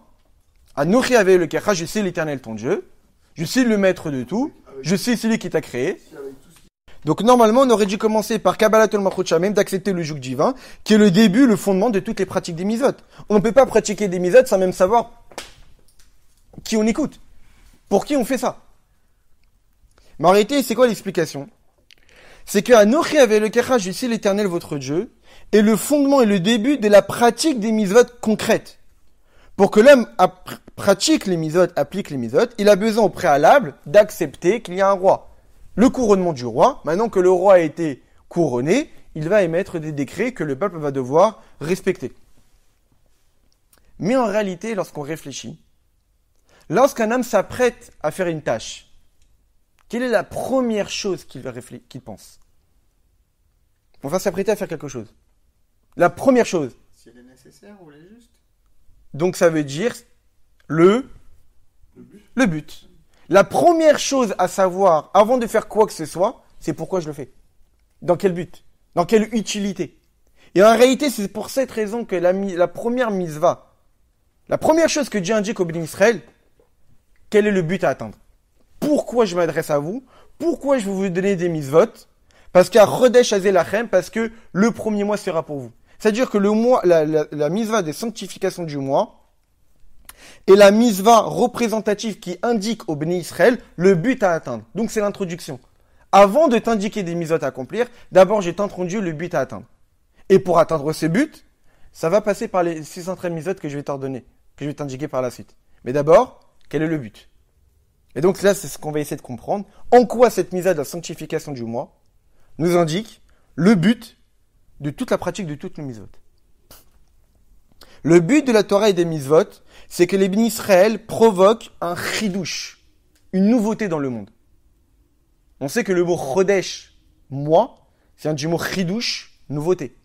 S1: Anochi avait le Kechaj, je suis l'Éternel ton Dieu. Je suis le maître de tout. Je suis celui qui t'a créé. Donc normalement, on aurait dû commencer par Kabbalat al-Malchut Shamaim, d'accepter le joug divin, qui est le début, le fondement de toutes les pratiques des mitzvot. On ne peut pas pratiquer des mitzvot sans même savoir qui on écoute? Pour qui on fait ça? Mais en réalité, c'est quoi l'explication? C'est que Anochi avec le Kecha, je suis l'Éternel votre Dieu, est le fondement et le début de la pratique des mitzvot concrètes. Pour que l'homme pratique les mitzvot, applique les mitzvot, il a besoin au préalable d'accepter qu'il y a un roi. Le couronnement du roi, maintenant que le roi a été couronné, il va émettre des décrets que le peuple va devoir respecter. Mais en réalité, lorsqu'on réfléchit, lorsqu'un homme s'apprête à faire une tâche, quelle est la première chose qu'il pense? On va s'apprêter à faire quelque chose. La première chose.
S3: Si elle est nécessaire ou elle est juste.
S1: Donc ça veut dire le
S3: but.
S1: but. La première chose à savoir, avant de faire quoi que ce soit, c'est pourquoi je le fais. Dans quel but? Dans quelle utilité? Et en réalité, c'est pour cette raison que la première mitzvah, la première chose que Dieu indique au béni Israël, quel est le but à atteindre? Pourquoi je m'adresse à vous? Pourquoi je vais vous donner des mitzvot? Parce qu'à Chodesh Azelachem, parce que le premier mois sera pour vous. C'est-à-dire que le mois, la mitzvah des sanctifications du mois est la mitzvah représentative qui indique au béni Israël le but à atteindre. Donc c'est l'introduction. Avant de t'indiquer des mitzvot à accomplir, d'abord j'ai introduit le but à atteindre. Et pour atteindre ce but, ça va passer par les 613 mitzvot que je vais t'ordonner, que je vais t'indiquer par la suite. Mais d'abord, quel est le but? Et donc là, c'est ce qu'on va essayer de comprendre. En quoi cette mitzvah de la sanctification du mois nous indique le but de toute la pratique de toutes les mitzvot. Le but de la Torah et des mitzvot, c'est que les bénis Israël provoquent un chidouche, une nouveauté dans le monde. On sait que le mot chodesh, mois, c'est du mot chidouche, nouveauté.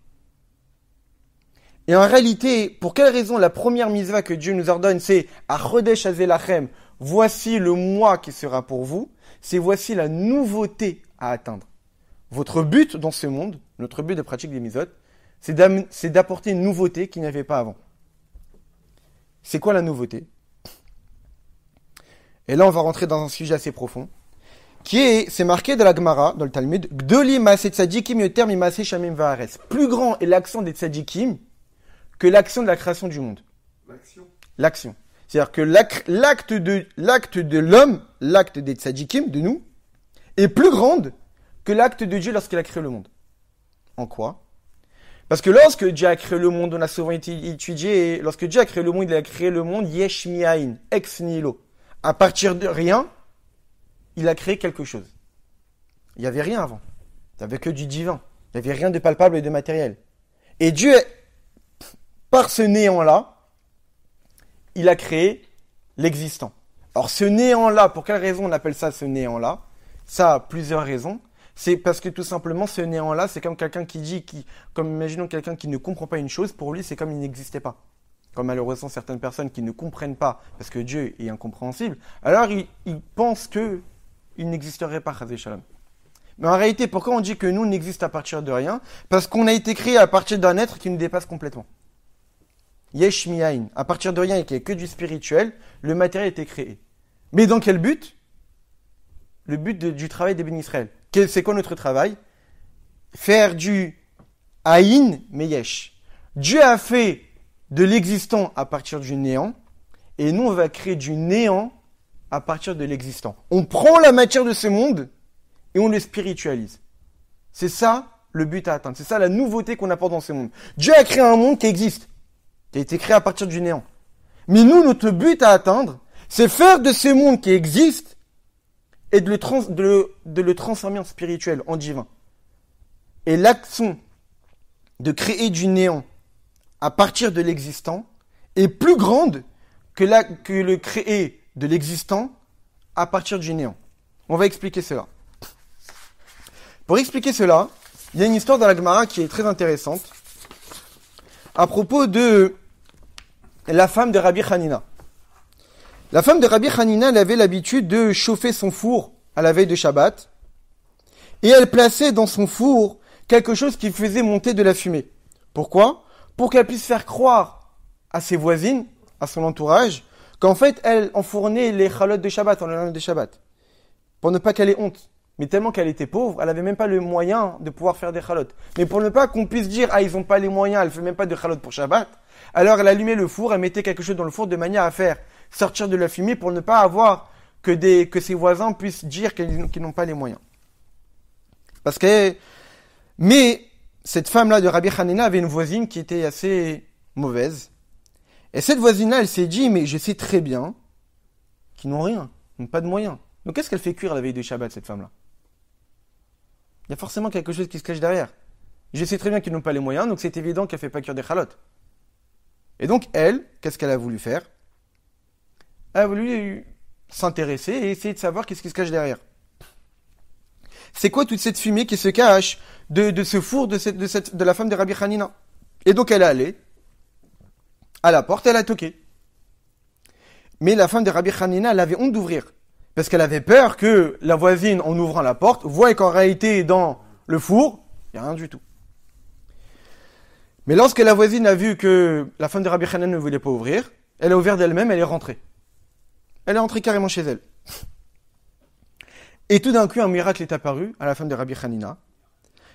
S1: Et en réalité, pour quelle raison la première mitzvah que Dieu nous ordonne, c'est à chodesh azelachem, voici le mois qui sera pour vous, c'est voici la nouveauté à atteindre. Votre but dans ce monde, notre but de pratique des mitzvot, c'est d'apporter une nouveauté qu'il n'y avait pas avant. C'est quoi la nouveauté? Et là, on va rentrer dans un sujet assez profond, c'est marqué dans la Gemara, dans le Talmud, Gdoli maaseh tzadikim yoter mimaaseh shamim va'aretz. Plus grand est l'action des tzadikim que l'action de la création du monde. L'action. C'est-à-dire que l'acte de l'homme, l'acte des tzadikim, de nous, est plus grande que l'acte de Dieu lorsqu'il a créé le monde. En quoi? Parce que lorsque Dieu a créé le monde, on a souvent étudié, et lorsque Dieu a créé le monde, il a créé le monde yesh mi'ain, ex nihilo. À partir de rien, il a créé quelque chose. Il n'y avait rien avant. Il n'y avait que du divin. Il n'y avait rien de palpable et de matériel. Et Dieu, par ce néant-là, il a créé l'existant. Alors ce néant-là, pour quelle raison on appelle ça ce néant-là? Ça a plusieurs raisons. C'est parce que tout simplement, ce néant-là, c'est comme quelqu'un comme imaginons quelqu'un qui ne comprend pas une chose, pour lui, c'est comme il n'existait pas. Comme malheureusement certaines personnes qui ne comprennent pas, parce que Dieu est incompréhensible, alors ils pensent qu'il n'existerait pas, Chazé Shalom. Mais en réalité, pourquoi on dit que nous n'existons à partir de rien? Parce qu'on a été créé à partir d'un être qui nous dépasse complètement. Yesh mi'ain, à partir de rien et qui est que du spirituel, le matériel a été créé. Mais dans quel but? Le but du travail des bénis Israël. C'est quoi notre travail? Faire du Aïn, mais Yesh. Dieu a fait de l'existant à partir du néant, et nous on va créer du néant à partir de l'existant. On prend la matière de ce monde et on le spiritualise. C'est ça le but à atteindre. C'est ça la nouveauté qu'on apporte dans ce monde. Dieu a créé un monde qui existe, qui a été créé à partir du néant. Mais nous, notre but à atteindre, c'est faire de ce monde qui existe et de le transformer en spirituel, en divin. Et l'action de créer du néant à partir de l'existant est plus grande que le créer de l'existant à partir du néant. On va expliquer cela. Pour expliquer cela, il y a une histoire dans la Gemara qui est très intéressante à propos de la femme de Rabbi Hanina. La femme de Rabbi Hanina, elle avait l'habitude de chauffer son four à la veille de Shabbat, et elle plaçait dans son four quelque chose qui faisait monter de la fumée. Pourquoi? Pour qu'elle puisse faire croire à ses voisines, à son entourage, qu'en fait, elle enfournait les chalotes de Shabbat, en le lendemain de Shabbat, pour ne pas qu'elle ait honte. Mais tellement qu'elle était pauvre, elle avait même pas le moyen de pouvoir faire des chalotes. Mais pour ne pas qu'on puisse dire, ils ont pas les moyens, elle fait même pas de chalotes pour Shabbat, alors elle allumait le four, elle mettait quelque chose dans le four de manière à faire sortir de la fumée pour ne pas avoir que ses voisins puissent dire qu'ils n'ont pas les moyens. Mais cette femme-là de Rabbi Hanina avait une voisine qui était assez mauvaise. Et cette voisine-là, elle s'est dit, mais je sais très bien qu'ils n'ont rien, ils n'ont pas de moyens. Donc qu'est-ce qu'elle fait cuire la veille de Shabbat, cette femme-là? Il y a forcément quelque chose qui se cache derrière. Je sais très bien qu'ils n'ont pas les moyens, donc c'est évident qu'elle ne fait pas cuire des chalotes. Et donc elle, qu'est-ce qu'elle a voulu faire? Elle a voulu s'intéresser et essayer de savoir qu'est-ce qui se cache derrière. C'est quoi toute cette fumée qui se cache de ce four de la femme de Rabbi Hanina? Et donc elle est allée à la porte, elle a toqué. Mais la femme de Rabbi Hanina, elle avait honte d'ouvrir. Parce qu'elle avait peur que la voisine, en ouvrant la porte, voie qu'en réalité, dans le four, il n'y a rien du tout. Mais lorsque la voisine a vu que la femme de Rabbi Hanina ne voulait pas ouvrir, elle a ouvert d'elle-même, elle est rentrée. Elle est rentrée carrément chez elle. Et tout d'un coup, un miracle est apparu à la femme de Rabbi Hanina.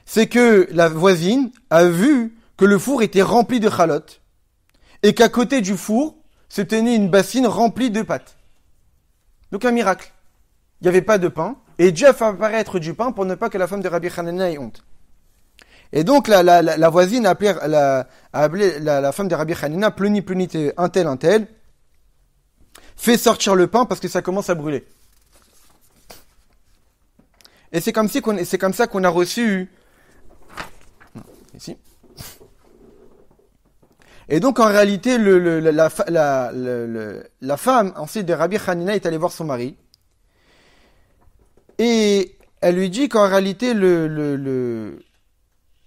S1: C'est que la voisine a vu que le four était rempli de chalotes et qu'à côté du four se tenait une bassine remplie de pâtes. Donc un miracle. Il n'y avait pas de pain et Dieu a fait apparaître du pain pour ne pas que la femme de Rabbi Hanina ait honte. Et donc la voisine a appelé la femme de Rabbi Hanina, pluni, un tel, fait sortir le pain parce que ça commence à brûler. Et c'est comme ça qu'on a reçu ici. Et donc en réalité la femme ensuite de Rabbi Hanina est allée voir son mari et elle lui dit qu'en réalité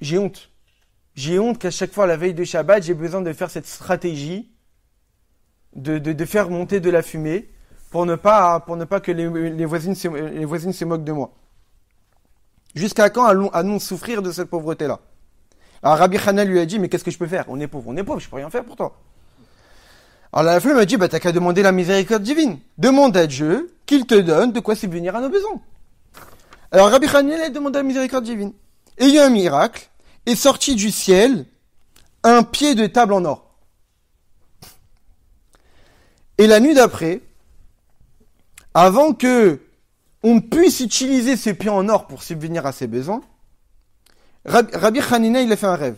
S1: j'ai honte qu'à chaque fois à la veille de Shabbat j'ai besoin de faire cette stratégie de faire monter de la fumée pour ne pas que les voisines se moquent de moi. Jusqu'à quand allons-nous souffrir de cette pauvreté-là? Alors Rabbi Hanina lui a dit, mais qu'est-ce que je peux faire? On est pauvre, je peux rien faire pour toi. Alors la femme a dit, t'as qu'à demander la miséricorde divine. Demande à Dieu qu'il te donne de quoi subvenir à nos besoins. Alors Rabbi Hanina a demandé la miséricorde divine. Et il y a un miracle, est sorti du ciel un pied de table en or. Et la nuit d'après, avant que on puisse utiliser ce pied en or pour subvenir à ses besoins, Rabbi Hanina, il a fait un rêve.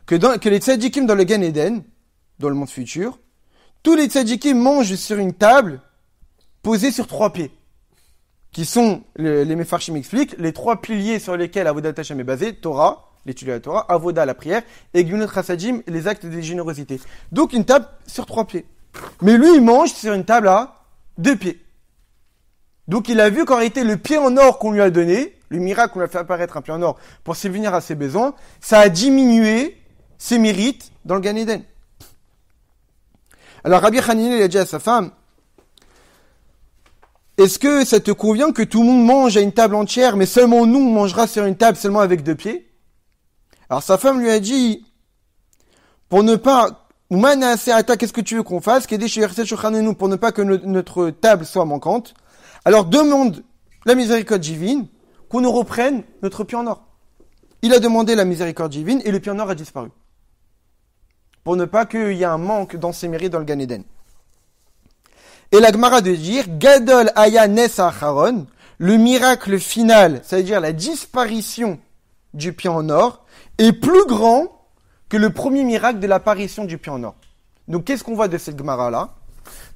S1: Que les tzadikim dans le Gan Eden, dans le monde futur, tous les tzadikim mangent sur une table posée sur 3 pieds. Qui sont, les Mefarshim expliquent, les 3 piliers sur lesquels Avodat Hashem est basé, Torah, l'étude de la Torah, Avoda, la prière, et Gvunot Chassadim, les actes de générosité. Donc une table sur 3 pieds. Mais lui, il mange sur une table à 2 pieds. Donc il a vu qu'en réalité, le pied en or qu'on lui a donné, le miracle qu'on lui a fait apparaître un pied en or pour subvenir à ses besoins, ça a diminué ses mérites dans le Gan Eden. Alors Rabbi Hanina, il a dit à sa femme, est-ce que ça te convient que tout le monde mange à une table entière, mais seulement nous, on mangera sur une table seulement avec 2 pieds? Alors sa femme lui a dit, pour ne pas, qu'est-ce que tu veux qu'on fasse? Pour ne pas que notre table soit manquante. Alors demande la miséricorde divine, qu'on nous reprenne notre pied en or. Il a demandé la miséricorde divine et le pied en or a disparu. Pour ne pas qu'il y ait un manque dans ses mérites dans le Gan Eden. Et la Gemara de dire, Gadol Aya Nes Acharon, le miracle final, c'est-à-dire la disparition du pied en or, est plus grand que le premier miracle de l'apparition du pied en or. Donc qu'est-ce qu'on voit de cette Gemara-là?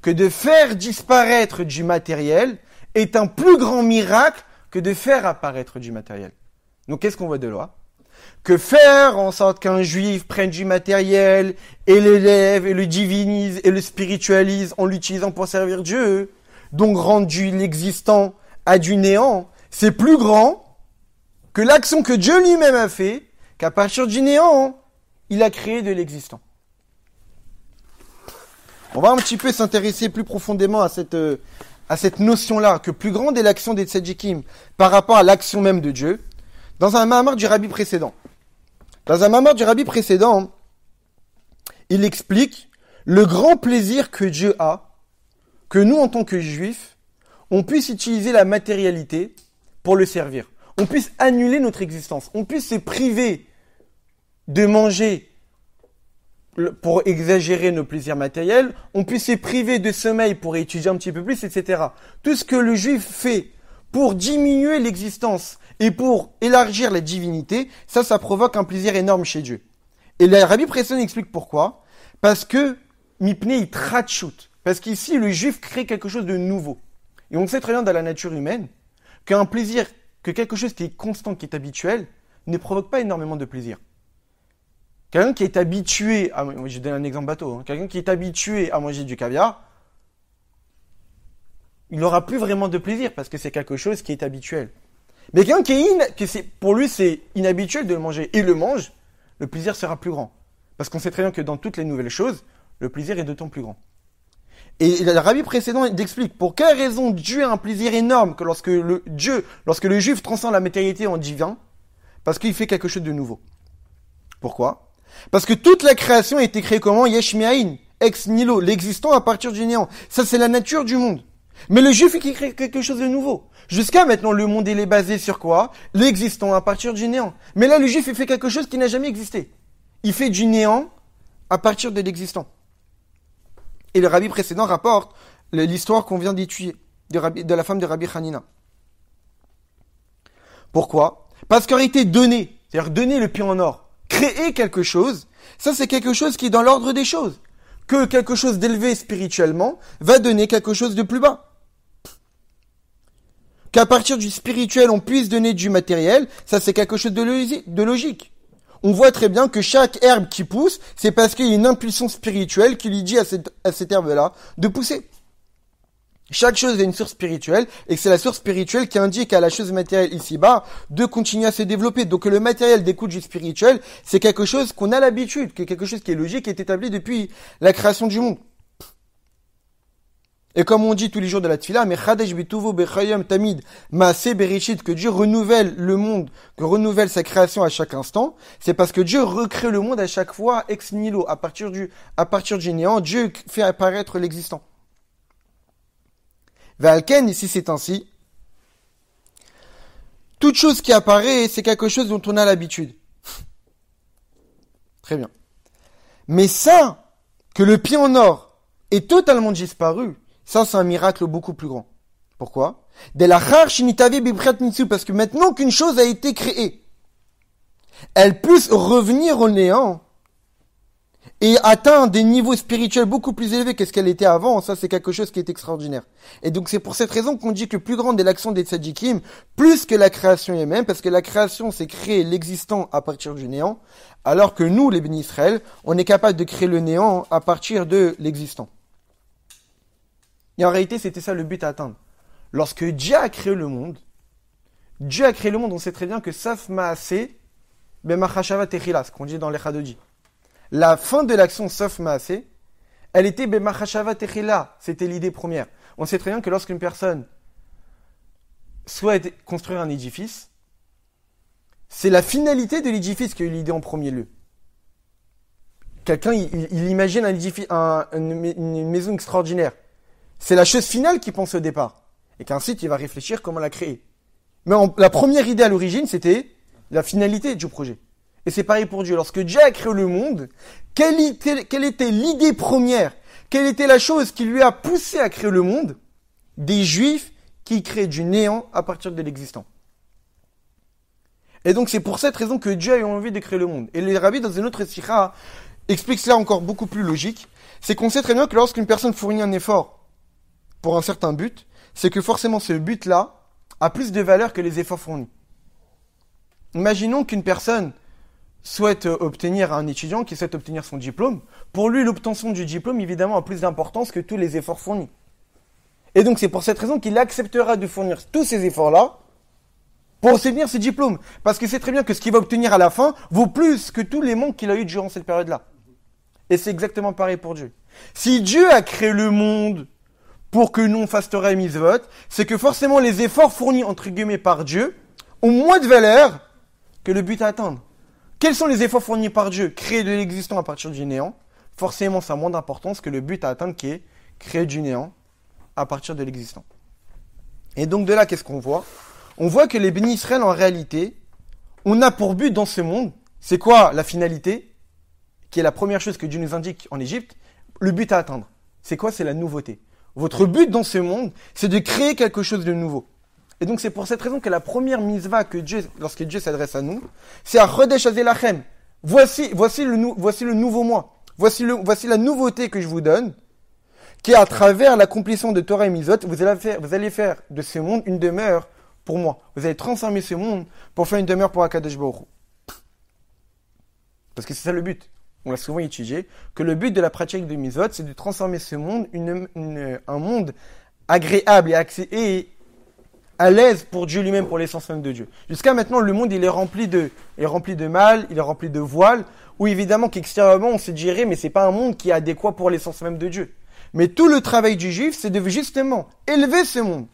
S1: Que de faire disparaître du matériel est un plus grand miracle que de faire apparaître du matériel. Donc qu'est-ce qu'on voit de là? Que faire en sorte qu'un juif prenne du matériel et l'élève et le divinise et le spiritualise en l'utilisant pour servir Dieu, donc rendre l'existant à du néant, c'est plus grand que l'action que Dieu lui-même a fait, qu'à partir du néant, il a créé de l'existant. On va un petit peu s'intéresser plus profondément à cette notion-là, que plus grande est l'action des tzadikim par rapport à l'action même de Dieu, dans un Mahamar du Rabbi précédent. Dans un Mahamar du Rabbi précédent, il explique le grand plaisir que Dieu a, que nous, en tant que juifs, on puisse utiliser la matérialité pour le servir. On puisse annuler notre existence. On puisse se priver de manger pour exagérer nos plaisirs matériels, on puisse se priver de sommeil pour étudier un petit peu plus, etc. Tout ce que le juif fait pour diminuer l'existence et pour élargir la divinité, ça provoque un plaisir énorme chez Dieu. Et le Rabbi précédent explique pourquoi. Parce que mipnei tratchut. Parce qu'ici, le juif crée quelque chose de nouveau. Et on sait très bien dans la nature humaine qu'un plaisir, que quelque chose qui est constant, qui est habituel, ne provoque pas énormément de plaisir. Quelqu'un qui est habitué à... Je donne un exemple bateau. Quelqu'un qui est habitué à manger du caviar, il n'aura plus vraiment de plaisir parce que c'est quelque chose qui est habituel. Mais quelqu'un pour lui c'est inhabituel de le manger et le mange, le plaisir sera plus grand. Parce qu'on sait très bien que dans toutes les nouvelles choses, le plaisir est d'autant plus grand. Et le rabbi précédent explique pour quelle raison Dieu a un plaisir énorme que lorsque le juif transcende la matérialité en divin, parce qu'il fait quelque chose de nouveau. Pourquoi ? Parce que toute la création a été créée comment ? Yesh me'ain, ex nihilo, l'existant à partir du néant. Ça, c'est la nature du monde. Mais le juif, il crée quelque chose de nouveau. Jusqu'à maintenant, le monde, il est basé sur quoi ? L'existant à partir du néant. Mais là, le juif, il fait quelque chose qui n'a jamais existé. Il fait du néant à partir de l'existant. Et le rabbi précédent rapporte l'histoire qu'on vient d'étudier de la femme de Rabbi Hanina. Pourquoi ? Parce qu'en réalité, donner, c'est-à-dire donner le pied en or, créer quelque chose, ça c'est quelque chose qui est dans l'ordre des choses. Que quelque chose d'élevé spirituellement va donner quelque chose de plus bas. Qu'à partir du spirituel, on puisse donner du matériel, ça c'est quelque chose de logique. On voit très bien que chaque herbe qui pousse, c'est parce qu'il y a une impulsion spirituelle qui lui dit à cette herbe-là de pousser. Chaque chose a une source spirituelle, et c'est la source spirituelle qui indique à la chose matérielle ici-bas de continuer à se développer. Donc le matériel découle du spirituel, c'est quelque chose qu'on a l'habitude, quelque chose qui est logique, qui est établi depuis la création du monde. Et comme on dit tous les jours de la tfila, mais Chadesh bituvo bechayom tamid maaseh bereshit, que Dieu renouvelle le monde, que renouvelle sa création à chaque instant, c'est parce que Dieu recrée le monde à chaque fois ex nihilo, à partir du néant, Dieu fait apparaître l'existant. Valken, ici c'est ainsi. Toute chose qui apparaît, c'est quelque chose dont on a l'habitude. Très bien. Mais ça, que le pied en or est totalement disparu, ça, c'est un miracle beaucoup plus grand. Pourquoi ? Parce que maintenant qu'une chose a été créée, elle puisse revenir au néant et atteindre des niveaux spirituels beaucoup plus élevés que ce qu'elle était avant, ça, c'est quelque chose qui est extraordinaire. Et donc, c'est pour cette raison qu'on dit que plus grande est l'action des tzadikim, plus que la création elle-même, parce que la création, c'est créer l'existant à partir du néant, alors que nous, les bénis Israël, on est capable de créer le néant à partir de l'existant. Et en réalité, c'était ça le but à atteindre. Lorsque Dieu a créé le monde, on sait très bien que Saf Maaseh, Bemachashava Techila, ce qu'on dit dans les Chadodi. La fin de l'action Saf Maaseh, elle était Bemachashava Techila, c'était l'idée première. On sait très bien que lorsqu'une personne souhaite construire un édifice, c'est la finalité de l'édifice qui a eu l'idée en premier lieu. Quelqu'un, il imagine une maison extraordinaire. C'est la chose finale qu'il pense au départ. Et qu'ensuite, il va réfléchir comment la créer. Mais la première idée à l'origine, c'était la finalité du projet. Et c'est pareil pour Dieu. Lorsque Dieu a créé le monde, quelle était l'idée première ? Quelle était la chose qui lui a poussé à créer le monde ? Des Juifs qui créent du néant à partir de l'existant. Et donc, c'est pour cette raison que Dieu a eu envie de créer le monde. Et les rabbis, dans une autre sikha, expliquent cela encore beaucoup plus logique. C'est qu'on sait très bien que lorsqu'une personne fournit un effort pour un certain but, c'est que forcément ce but-là a plus de valeur que les efforts fournis. Imaginons qu'une personne souhaite obtenir, un étudiant qui souhaite obtenir son diplôme. Pour lui, l'obtention du diplôme, évidemment, a plus d'importance que tous les efforts fournis. Et donc, c'est pour cette raison qu'il acceptera de fournir tous ces efforts-là pour obtenir ce diplôme. Parce que c'est très bien que ce qu'il va obtenir à la fin vaut plus que tous les manques qu'il a eu durant cette période-là. Et c'est exactement pareil pour Dieu. Si Dieu a créé le monde pour que nous on fasse Torah et Mitzvot, c'est que forcément les efforts fournis entre guillemets par Dieu ont moins de valeur que le but à atteindre. Quels sont les efforts fournis par Dieu ? Créer de l'existant à partir du néant, forcément ça a moins d'importance que le but à atteindre qui est créer du néant à partir de l'existant. Et donc de là, qu'est-ce qu'on voit ? On voit que les bénis Israël en réalité, on a pour but dans ce monde, c'est quoi la finalité ? qui est la première chose que Dieu nous indique en Égypte, le but à atteindre. C'est quoi? C'est la nouveauté. Votre but dans ce monde, c'est de créer quelque chose de nouveau. Et donc c'est pour cette raison que la première mitzvah que Dieu, lorsque Dieu s'adresse à nous, c'est à Chodesh Hazelachem. Voici le nouveau mois. Voici la nouveauté que je vous donne, qui est à travers l'accomplissement de Torah et Mitzvot, vous allez faire de ce monde une demeure pour moi. Vous allez transformer ce monde pour faire une demeure pour Akadosh Baruch Hu. Parce que c'est ça le but. On l'a souvent étudié, que le but de la pratique de Mitzvot, c'est de transformer ce monde un monde agréable et à l'aise pour Dieu lui-même, pour l'essence même de Dieu. Jusqu'à maintenant, le monde, il est rempli de mal, il est rempli de voiles, où évidemment qu'extérieurement, on se dirait, mais c'est pas un monde qui est adéquat pour l'essence même de Dieu. Mais tout le travail du juif, c'est de justement élever ce monde,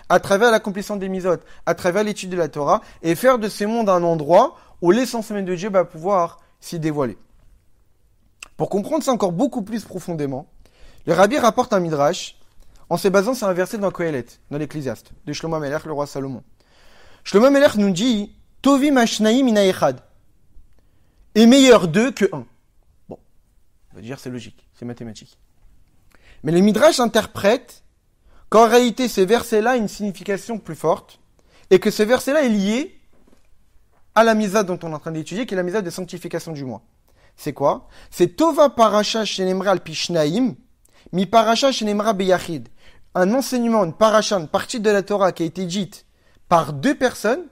S1: à travers l'accomplissement des mitzvot, à travers l'étude de la Torah, et faire de ce monde un endroit où l'essence même de Dieu va pouvoir s'y dévoiler. Pour comprendre ça encore beaucoup plus profondément, le Rabbi rapporte un midrash, en se basant sur un verset dans Kohelet, dans l'Ecclésiaste, de Shlomo Melech, le roi Salomon. Shlomo Melech nous dit « Tovim hashnaim mina echad » et meilleur d'eux que un. Bon, on va dire c'est logique, c'est mathématique. Mais le midrash interprète qu'en réalité, ce verset-là a une signification plus forte, et que ce verset-là est lié à la mitzvah dont on est en train d'étudier, qui est la mitzvah de sanctification du mois. C'est quoi? C'est Tova parasha shenemra al pishnaim, mi parasha shenemra beyachid. Un enseignement, une paracha, une partie de la Torah qui a été dite par deux personnes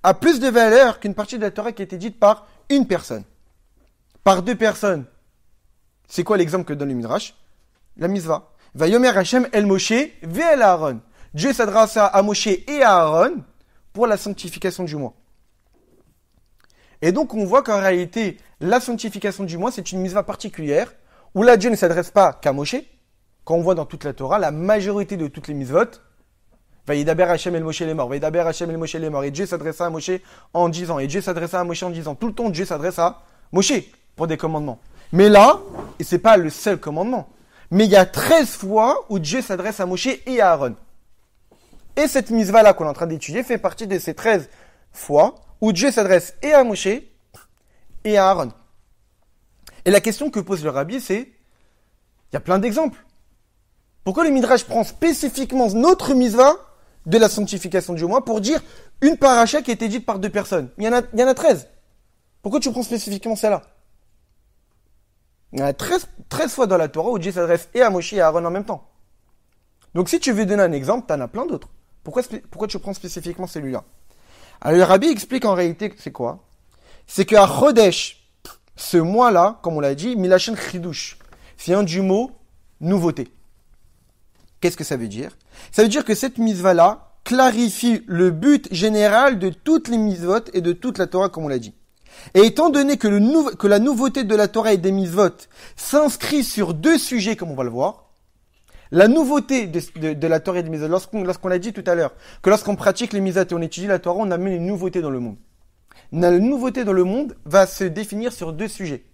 S1: a plus de valeur qu'une partie de la Torah qui a été dite par une personne. Par deux personnes. C'est quoi l'exemple que donne le Midrash? La mitzvah. Vayomer Hashem el Moshe ve el Aaron. Dieu s'adressa à Moshe et à Aaron pour la sanctification du mois. Et donc on voit qu'en réalité, la sanctification du mois, c'est une mitzvah particulière, où là Dieu ne s'adresse pas qu'à Moshe. Quand on voit dans toute la Torah, la majorité de toutes les mitzvot, Vayidaber Hashem el Moshe les morts, Vayidaber Hashem el Moshe les morts, et Dieu s'adressa à Moshe en disant, et Dieu s'adressa à Moshe en disant, tout le temps Dieu s'adresse à Moshe pour des commandements. Mais là, et c'est pas le seul commandement, mais il y a 13 fois où Dieu s'adresse à Moshe et à Aaron. Et cette mitzvah-là qu'on est en train d'étudier fait partie de ces 13 fois où Dieu s'adresse et à Moshe et à Aaron. Et la question que pose le Rabbi, c'est, il y a plein d'exemples. Pourquoi le Midrash prend spécifiquement notre mitzvah de la sanctification du mois pour dire une paracha qui a été dite par deux personnes? Il y en a 13. Pourquoi tu prends spécifiquement celle-là? Il y en a 13 fois dans la Torah où Dieu s'adresse et à Moshe et à Aaron en même temps. Donc si tu veux donner un exemple, tu en as plein d'autres. Pourquoi tu prends spécifiquement celui-là? Alors le Rabbi explique en réalité c'est quoi? C'est qu'à Chodesh, ce mois-là, comme on l'a dit, Milachem Chidush, vient du mot nouveauté. Qu'est-ce que ça veut dire? Ça veut dire que cette mitzvah-là clarifie le but général de toutes les mitzvot et de toute la Torah, comme on l'a dit. Et étant donné que la nouveauté de la Torah et des mitzvot s'inscrit sur deux sujets, comme on va le voir, la nouveauté de la Torah et des mitzvot, lorsqu'on l'a dit tout à l'heure, que lorsqu'on pratique les mitzvot et on étudie la Torah, on amène une nouveauté dans le monde. La nouveauté dans le monde va se définir sur deux sujets.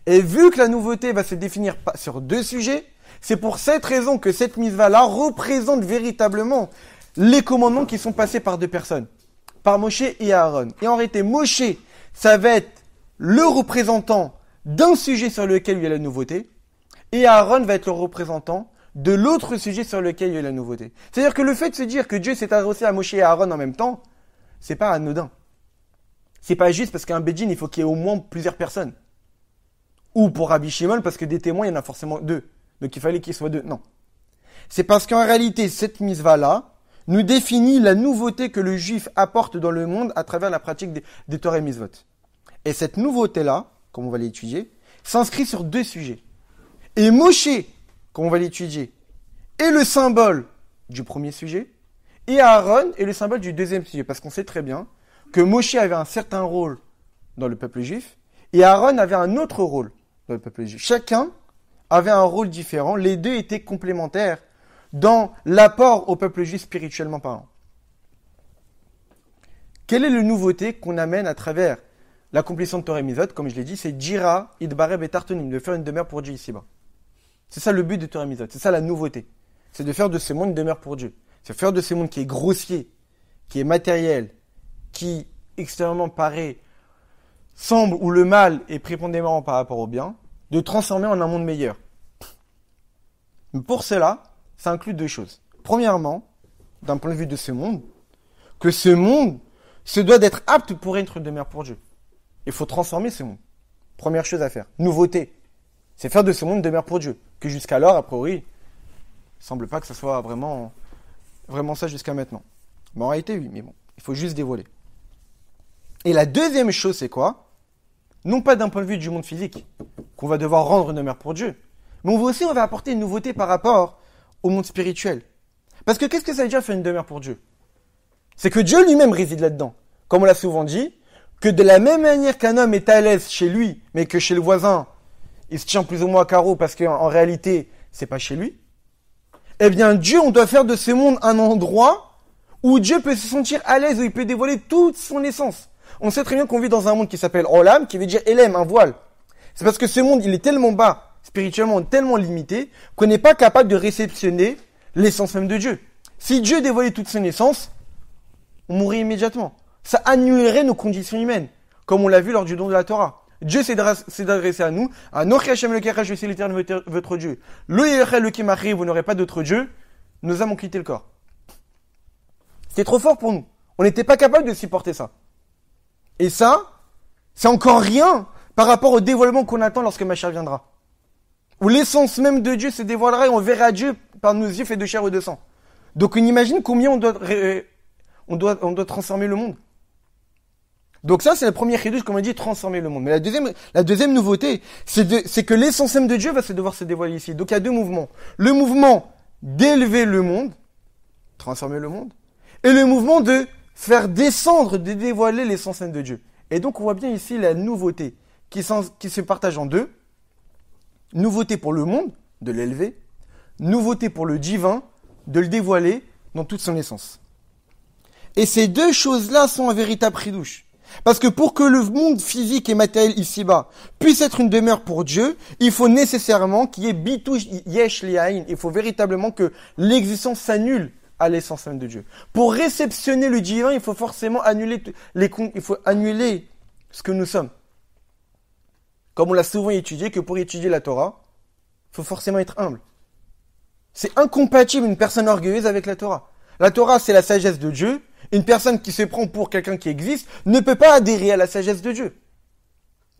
S1: Et vu que la nouveauté va se définir sur deux sujets, c'est pour cette raison que cette mitzvah-là représente véritablement les commandements qui sont passés par deux personnes, par Moshe et Aaron. Et en réalité, Moshe, ça va être le représentant d'un sujet sur lequel il y a la nouveauté, et Aaron va être le représentant de l'autre sujet sur lequel il y a la nouveauté. C'est-à-dire que le fait de se dire que Dieu s'est adressé à Moshe et à Aaron en même temps, c'est pas anodin. C'est pas juste parce qu'un Bédine, il faut qu'il y ait au moins plusieurs personnes. Ou pour Rabbi Shimon, parce que des témoins, il y en a forcément deux. Donc il fallait qu'il soit deux. Non. C'est parce qu'en réalité, cette mitzvah-là nous définit la nouveauté que le juif apporte dans le monde à travers la pratique des Torah et mitzvot. Et cette nouveauté-là, comme on va l'étudier, s'inscrit sur deux sujets. Et Moshe, comme on va l'étudier, est le symbole du premier sujet, et Aaron est le symbole du deuxième sujet. Parce qu'on sait très bien que Moshe avait un certain rôle dans le peuple juif, et Aaron avait un autre rôle dans le peuple juif. Chacun avait un rôle différent, les deux étaient complémentaires dans l'apport au peuple juif spirituellement parlant. Quelle est la nouveauté qu'on amène à travers l'accomplissement de Torah et Mitzvot? Comme je l'ai dit, c'est Jira, Idbareb et Tartonim, de faire une demeure pour Dieu ici-bas. C'est ça le but de Torah et Mitzvot, c'est ça la nouveauté. C'est de faire de ce monde une demeure pour Dieu. C'est faire de ce monde qui est grossier, qui est matériel, qui extérieurement paraît semble, où le mal est prépondérant par rapport au bien, de transformer en un monde meilleur. Mais pour cela, ça inclut deux choses. Premièrement, d'un point de vue de ce monde, que ce monde se doit d'être apte pour être une demeure pour Dieu. Il faut transformer ce monde. Première chose à faire. Nouveauté. C'est faire de ce monde une demeure pour Dieu. Que jusqu'alors, a priori, il ne semble pas que ce soit vraiment ça jusqu'à maintenant. Mais en réalité, oui, mais bon, il faut juste dévoiler. Et la deuxième chose, c'est quoi? Non pas d'un point de vue du monde physique, qu'on va devoir rendre une demeure pour Dieu, mais on va apporter une nouveauté par rapport au monde spirituel. Parce que qu'est-ce que ça veut dire faire une demeure pour Dieu? C'est que Dieu lui-même réside là-dedans. Comme on l'a souvent dit, que de la même manière qu'un homme est à l'aise chez lui, mais que chez le voisin, il se tient plus ou moins à carreau parce qu'en réalité, c'est pas chez lui. Eh bien, Dieu, on doit faire de ce monde un endroit où Dieu peut se sentir à l'aise, où il peut dévoiler toute son essence. On sait très bien qu'on vit dans un monde qui s'appelle Olam, qui veut dire Elem, un voile. C'est parce que ce monde, il est tellement bas, spirituellement, tellement limité, qu'on n'est pas capable de réceptionner l'essence même de Dieu. Si Dieu dévoilait toute son essence, on mourrait immédiatement. Ça annulerait nos conditions humaines, comme on l'a vu lors du don de la Torah. Dieu s'est adressé à nous, à Nochi Hashem le Kera, je suis l'Éternel votre Dieu. Lo Yechel le Kimachri, vous n'aurez pas d'autre Dieu. Nos âmes ont quitté le corps. C'était trop fort pour nous. On n'était pas capable de supporter ça. Et ça, c'est encore rien par rapport au dévoilement qu'on attend lorsque Mashiach viendra. Où l'essence même de Dieu se dévoilera et on verra Dieu par nos yeux fait de chair et de sang. Donc on imagine combien on doit transformer le monde. Donc ça, c'est le premier chidouche, comme on dit, transformer le monde. Mais la deuxième nouveauté, c'est que l'essence même de Dieu va devoir se dévoiler ici. Donc il y a deux mouvements. Le mouvement d'élever le monde, transformer le monde, et le mouvement de faire descendre, de dévoiler l'essence même de Dieu. Et donc on voit bien ici la nouveauté qui se partage en deux. Nouveauté pour le monde, de l'élever. Nouveauté pour le divin, de le dévoiler dans toute son essence. Et ces deux choses-là sont un véritable chidouche. Parce que pour que le monde physique et matériel ici-bas puisse être une demeure pour Dieu, il faut nécessairement qu'il y ait bitouch yesh li'ain. Il faut véritablement que l'existence s'annule à l'essence même de Dieu. Pour réceptionner le divin, il faut forcément annuler ce que nous sommes. Comme on l'a souvent étudié, que pour étudier la Torah, il faut forcément être humble. C'est incompatible une personne orgueilleuse avec la Torah. La Torah, c'est la sagesse de Dieu. Une personne qui se prend pour quelqu'un qui existe ne peut pas adhérer à la sagesse de Dieu.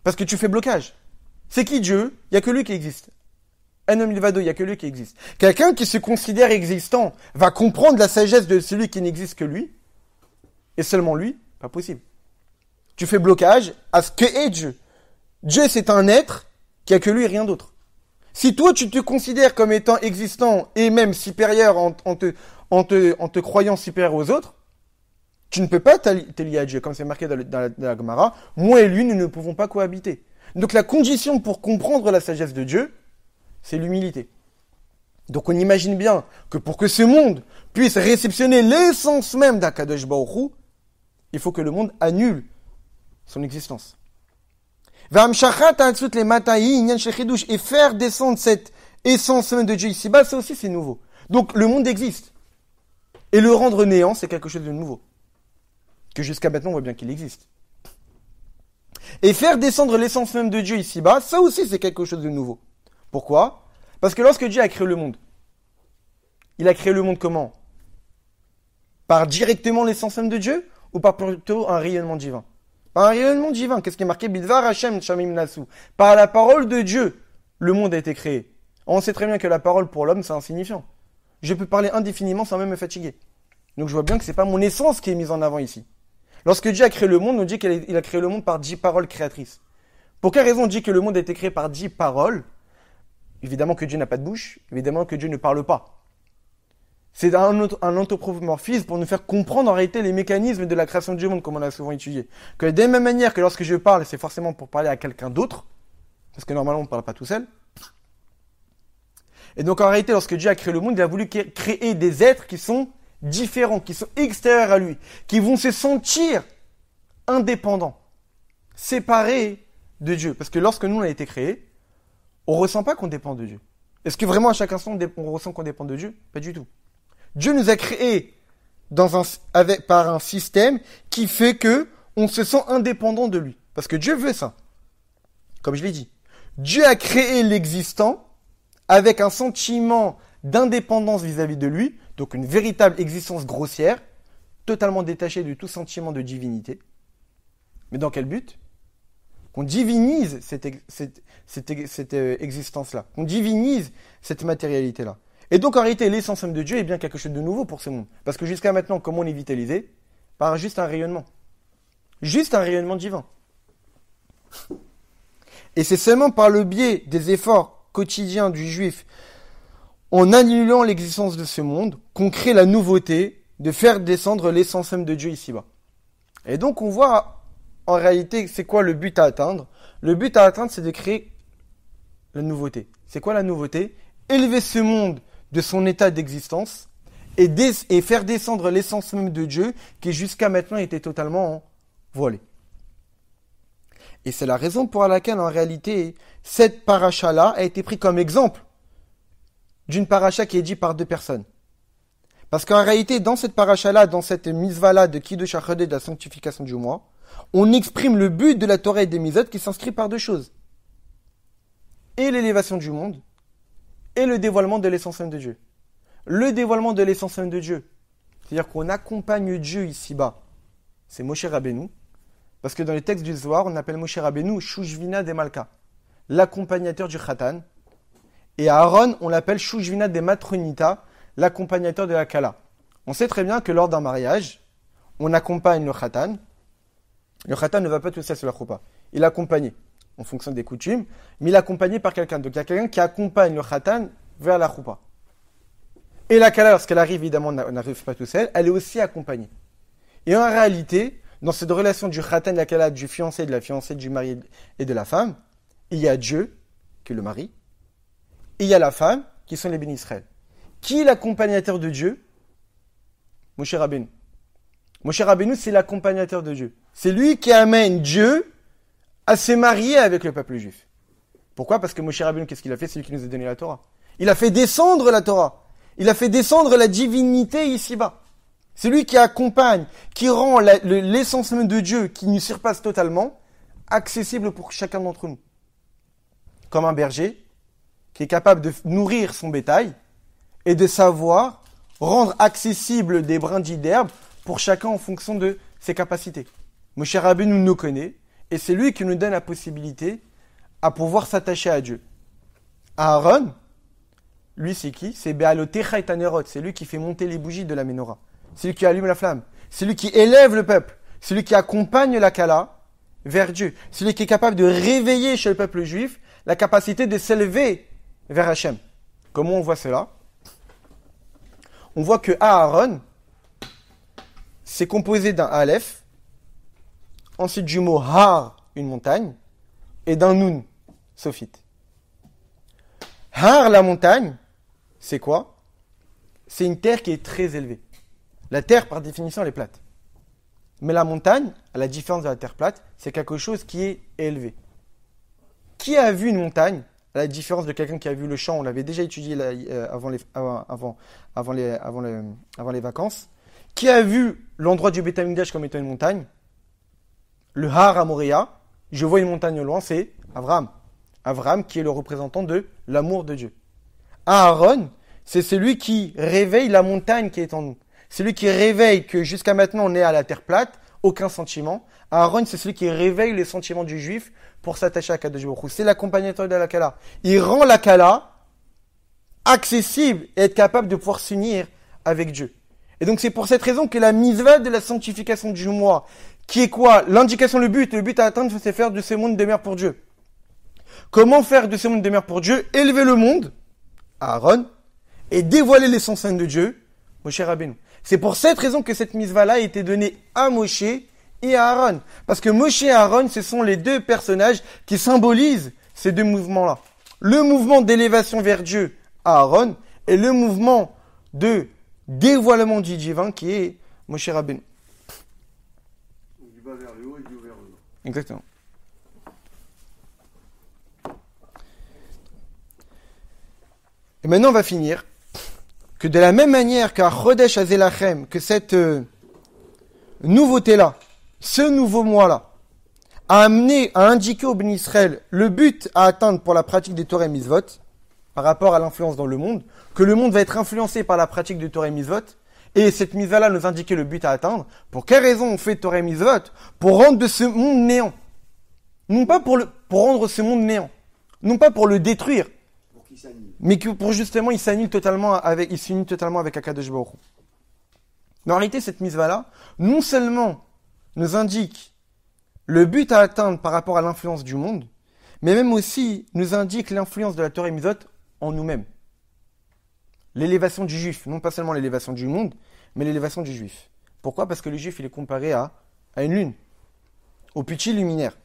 S1: Parce que tu fais blocage. C'est qui Dieu? Il n'y a que lui qui existe. Un homme ilvado, il n'y a que lui qui existe. Quelqu'un qui se considère existant va comprendre la sagesse de celui qui n'existe que lui. Et seulement lui, pas possible. Tu fais blocage à ce que est Dieu. Dieu, c'est un être qui a que lui et rien d'autre. Si toi, tu te considères comme étant existant et même supérieur en te croyant supérieur aux autres, tu ne peux pas te lier à Dieu, comme c'est marqué dans la Gemara. Moi et lui, nous ne pouvons pas cohabiter. Donc la condition pour comprendre la sagesse de Dieu, c'est l'humilité. Donc on imagine bien que pour que ce monde puisse réceptionner l'essence même d'Akadosh Baruch Hu, il faut que le monde annule son existence. Et faire descendre cette essence même de Dieu ici-bas, ça aussi c'est nouveau. Donc le monde existe. Et le rendre néant, c'est quelque chose de nouveau. Que jusqu'à maintenant, on voit bien qu'il existe. Et faire descendre l'essence même de Dieu ici-bas, ça aussi c'est quelque chose de nouveau. Pourquoi? Parce que lorsque Dieu a créé le monde, il a créé le monde comment? Par directement l'essence même de Dieu ou par plutôt un rayonnement divin? Par un rayonnement divin. Qu'est-ce qui est marqué? Bidvar Hashem Shamim Nasu. Par la parole de Dieu, le monde a été créé. On sait très bien que la parole pour l'homme, c'est insignifiant. Je peux parler indéfiniment sans même me fatiguer. Donc je vois bien que c'est pas mon essence qui est mise en avant ici. Lorsque Dieu a créé le monde, on dit qu'il a créé le monde par 10 paroles créatrices. Pour quelle raison on dit que le monde a été créé par 10 paroles? Évidemment que Dieu n'a pas de bouche, évidemment que Dieu ne parle pas. C'est un anthropomorphisme pour nous faire comprendre en réalité les mécanismes de la création du monde, comme on a souvent étudié. Que de la même manière que lorsque je parle, c'est forcément pour parler à quelqu'un d'autre, parce que normalement on ne parle pas tout seul. Et donc en réalité, lorsque Dieu a créé le monde, il a voulu créer des êtres qui sont différents, qui sont extérieurs à lui, qui vont se sentir indépendants, séparés de Dieu. Parce que lorsque nous on a été créés, on ne ressent pas qu'on dépend de Dieu. Est-ce que vraiment à chaque instant on ressent qu'on dépend de Dieu? Pas du tout. Dieu nous a créés par un système qui fait que on se sent indépendant de lui. Parce que Dieu veut ça. Comme je l'ai dit. Dieu a créé l'existant avec un sentiment d'indépendance vis-à-vis de lui, donc une véritable existence grossière, totalement détachée de tout sentiment de divinité. Mais dans quel but ? Qu'on divinise cette existence-là, qu'on divinise cette matérialité-là. Et donc en réalité, l'essence même de Dieu est bien quelque chose de nouveau pour ce monde. Parce que jusqu'à maintenant, comment on est vitalisé ? Par juste un rayonnement. Juste un rayonnement divin. Et c'est seulement par le biais des efforts quotidiens du juif, en annulant l'existence de ce monde, qu'on crée la nouveauté de faire descendre l'essence même de Dieu ici-bas. Et donc on voit en réalité c'est quoi le but à atteindre. Le but à atteindre, c'est de créer la nouveauté. C'est quoi la nouveauté ? Élever ce monde de son état d'existence et faire descendre l'essence même de Dieu qui jusqu'à maintenant était totalement voilée. Et c'est la raison pour laquelle, en réalité, cette paracha-là a été prise comme exemple d'une paracha qui est dite par deux personnes. Parce qu'en réalité, dans cette paracha-là, dans cette mitzvah-là de Kiddush HaChodesh, de la sanctification du mois, on exprime le but de la Torah et des mitzvot qui s'inscrit par deux choses. Et l'élévation du monde, et le dévoilement de l'essence même de Dieu. Le dévoilement de l'essence même de Dieu, c'est-à-dire qu'on accompagne Dieu ici-bas, c'est Moshe Rabbeinu, parce que dans les textes du Zohar, on appelle Moshe Rabbeinu Shushvina de Malka, l'accompagnateur du Khatan. Et Aaron, on l'appelle Shushvina de Matronita, l'accompagnateur de la Kala. On sait très bien que lors d'un mariage, on accompagne le Khatan. Le Khatan ne va pas tout seul sur la choupa. Il est accompagné, en fonction des coutumes, mais il est accompagné par quelqu'un. Donc il y a quelqu'un qui accompagne le Khatan vers la choupa. Et la Kala, lorsqu'elle arrive, évidemment, n'arrive pas tout seul, elle est aussi accompagnée. Et en réalité, dans cette relation du Khatan, de la Kala, du fiancé, de la fiancée, du mari et de la femme, il y a Dieu, qui est le mari, et il y a la femme, qui sont les bénis Israël. Qui est l'accompagnateur de Dieu ? Moshe Rabbeinu. Moshe Rabbeinu, c'est l'accompagnateur de Dieu. C'est lui qui amène Dieu à se marier avec le peuple juif. Pourquoi ? Parce que Moshe Rabbeinu, qu'est-ce qu'il a fait ? C'est lui qui nous a donné la Torah. Il a fait descendre la Torah. Il a fait descendre la divinité ici-bas. C'est lui qui accompagne, qui rend l'essence même de Dieu, qui nous surpasse totalement, accessible pour chacun d'entre nous. Comme un berger qui est capable de nourrir son bétail et de savoir rendre accessible des brindilles d'herbe pour chacun en fonction de ses capacités. Moshe Rabbeinu nous connaît et c'est lui qui nous donne la possibilité à pouvoir s'attacher à Dieu. Aaron, lui c'est qui ? C'est Be'alotecha et Anerot, c'est lui qui fait monter les bougies de la menorah. C'est lui qui allume la flamme. C'est lui qui élève le peuple. C'est lui qui accompagne la Kala vers Dieu. C'est lui qui est capable de réveiller chez le peuple juif la capacité de s'élever vers Hachem. Comment on voit cela ? On voit que Aaron, c'est composé d'un Aleph, ensuite du mot Har, une montagne, et d'un Nun, Sophite. Har, la montagne, c'est quoi ? C'est une terre qui est très élevée. La terre, par définition, elle est plate. Mais la montagne, à la différence de la terre plate, c'est quelque chose qui est élevé. Qui a vu une montagne ? À la différence de quelqu'un qui a vu le champ, on l'avait déjà étudié avant les vacances. Qui a vu l'endroit du Beth Amikdash comme étant une montagne ? Le Har à Moria, je vois une montagne au loin, c'est Abraham. Abraham qui est le représentant de l'amour de Dieu. Aaron, c'est celui qui réveille la montagne qui est en nous. C'est celui qui réveille que jusqu'à maintenant on est à la terre plate, aucun sentiment. Aaron, c'est celui qui réveille les sentiments du juif pour s'attacher à Kadosh Baruch Hu. C'est l'accompagnateur de la Kala. Il rend la Kala accessible et être capable de pouvoir s'unir avec Dieu. Et donc c'est pour cette raison que la mitzvah de la sanctification du mois, qui est quoi ? L'indication, le but à atteindre, c'est faire de ce monde une demeure pour Dieu. Comment faire de ce monde une demeure pour Dieu ? Élever le monde, Aaron, et dévoiler l'essence sainte de Dieu, Moshe Rabbeinu. C'est pour cette raison que cette mitzvah-là a été donnée à Moshe et à Aaron. Parce que Moshe et Aaron, ce sont les deux personnages qui symbolisent ces deux mouvements-là. Le mouvement d'élévation vers Dieu, Aaron, et le mouvement de dévoilement du divin qui est Moshe Rabbeinu.
S3: Du bas vers le haut et du haut vers le bas.
S1: Exactement. Et maintenant, on va finir que de la même manière qu'à Chodesh Azelachem, que cette nouveauté-là, ce nouveau mois-là, à indiquer au Béni Israël le but à atteindre pour la pratique des Torah et Mitzvot, par rapport à l'influence dans le monde, que le monde va être influencé par la pratique du Torah et Mitzvot, et cette mitzvah-là nous indiquait le but à atteindre. Pour quelle raison on fait Torah et Mitzvot? Pour rendre de ce monde néant. Non pas pour rendre ce monde néant. Non pas pour le détruire.
S3: Pour qu'il s'annule.
S1: Mais que pour justement, il s'unit totalement avec Akadosh Baruch Hu. Mais en réalité, cette mitzvah-là, non seulement nous indique le but à atteindre par rapport à l'influence du monde, mais même aussi nous indique l'influence de la Torah et Mitzvot en nous-mêmes. L'élévation du juif, non pas seulement l'élévation du monde, mais l'élévation du juif. Pourquoi? Parce que le juif, il est comparé à une lune, au petit luminaire.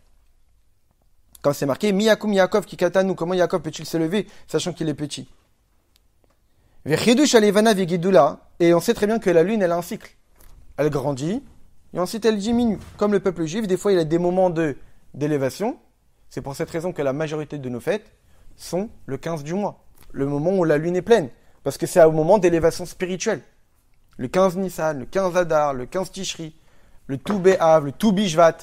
S1: Comme c'est marqué, Miyakum Yaakov Kikatanu, comment Yaakov peut-il s'élever, sachant qu'il est petit? Vechidush alevana vigidula, et on sait très bien que la lune, elle a un cycle. Elle grandit, et ensuite elle diminue. Comme le peuple juif, des fois il a des moments d'élévation. C'est pour cette raison que la majorité de nos fêtes sont le 15 du mois, le moment où la lune est pleine, parce que c'est au moment d'élévation spirituelle. Le 15 Nissan, le 15 Adar, le 15 Tishri, le Tou B'Av, le Tou Bishvat.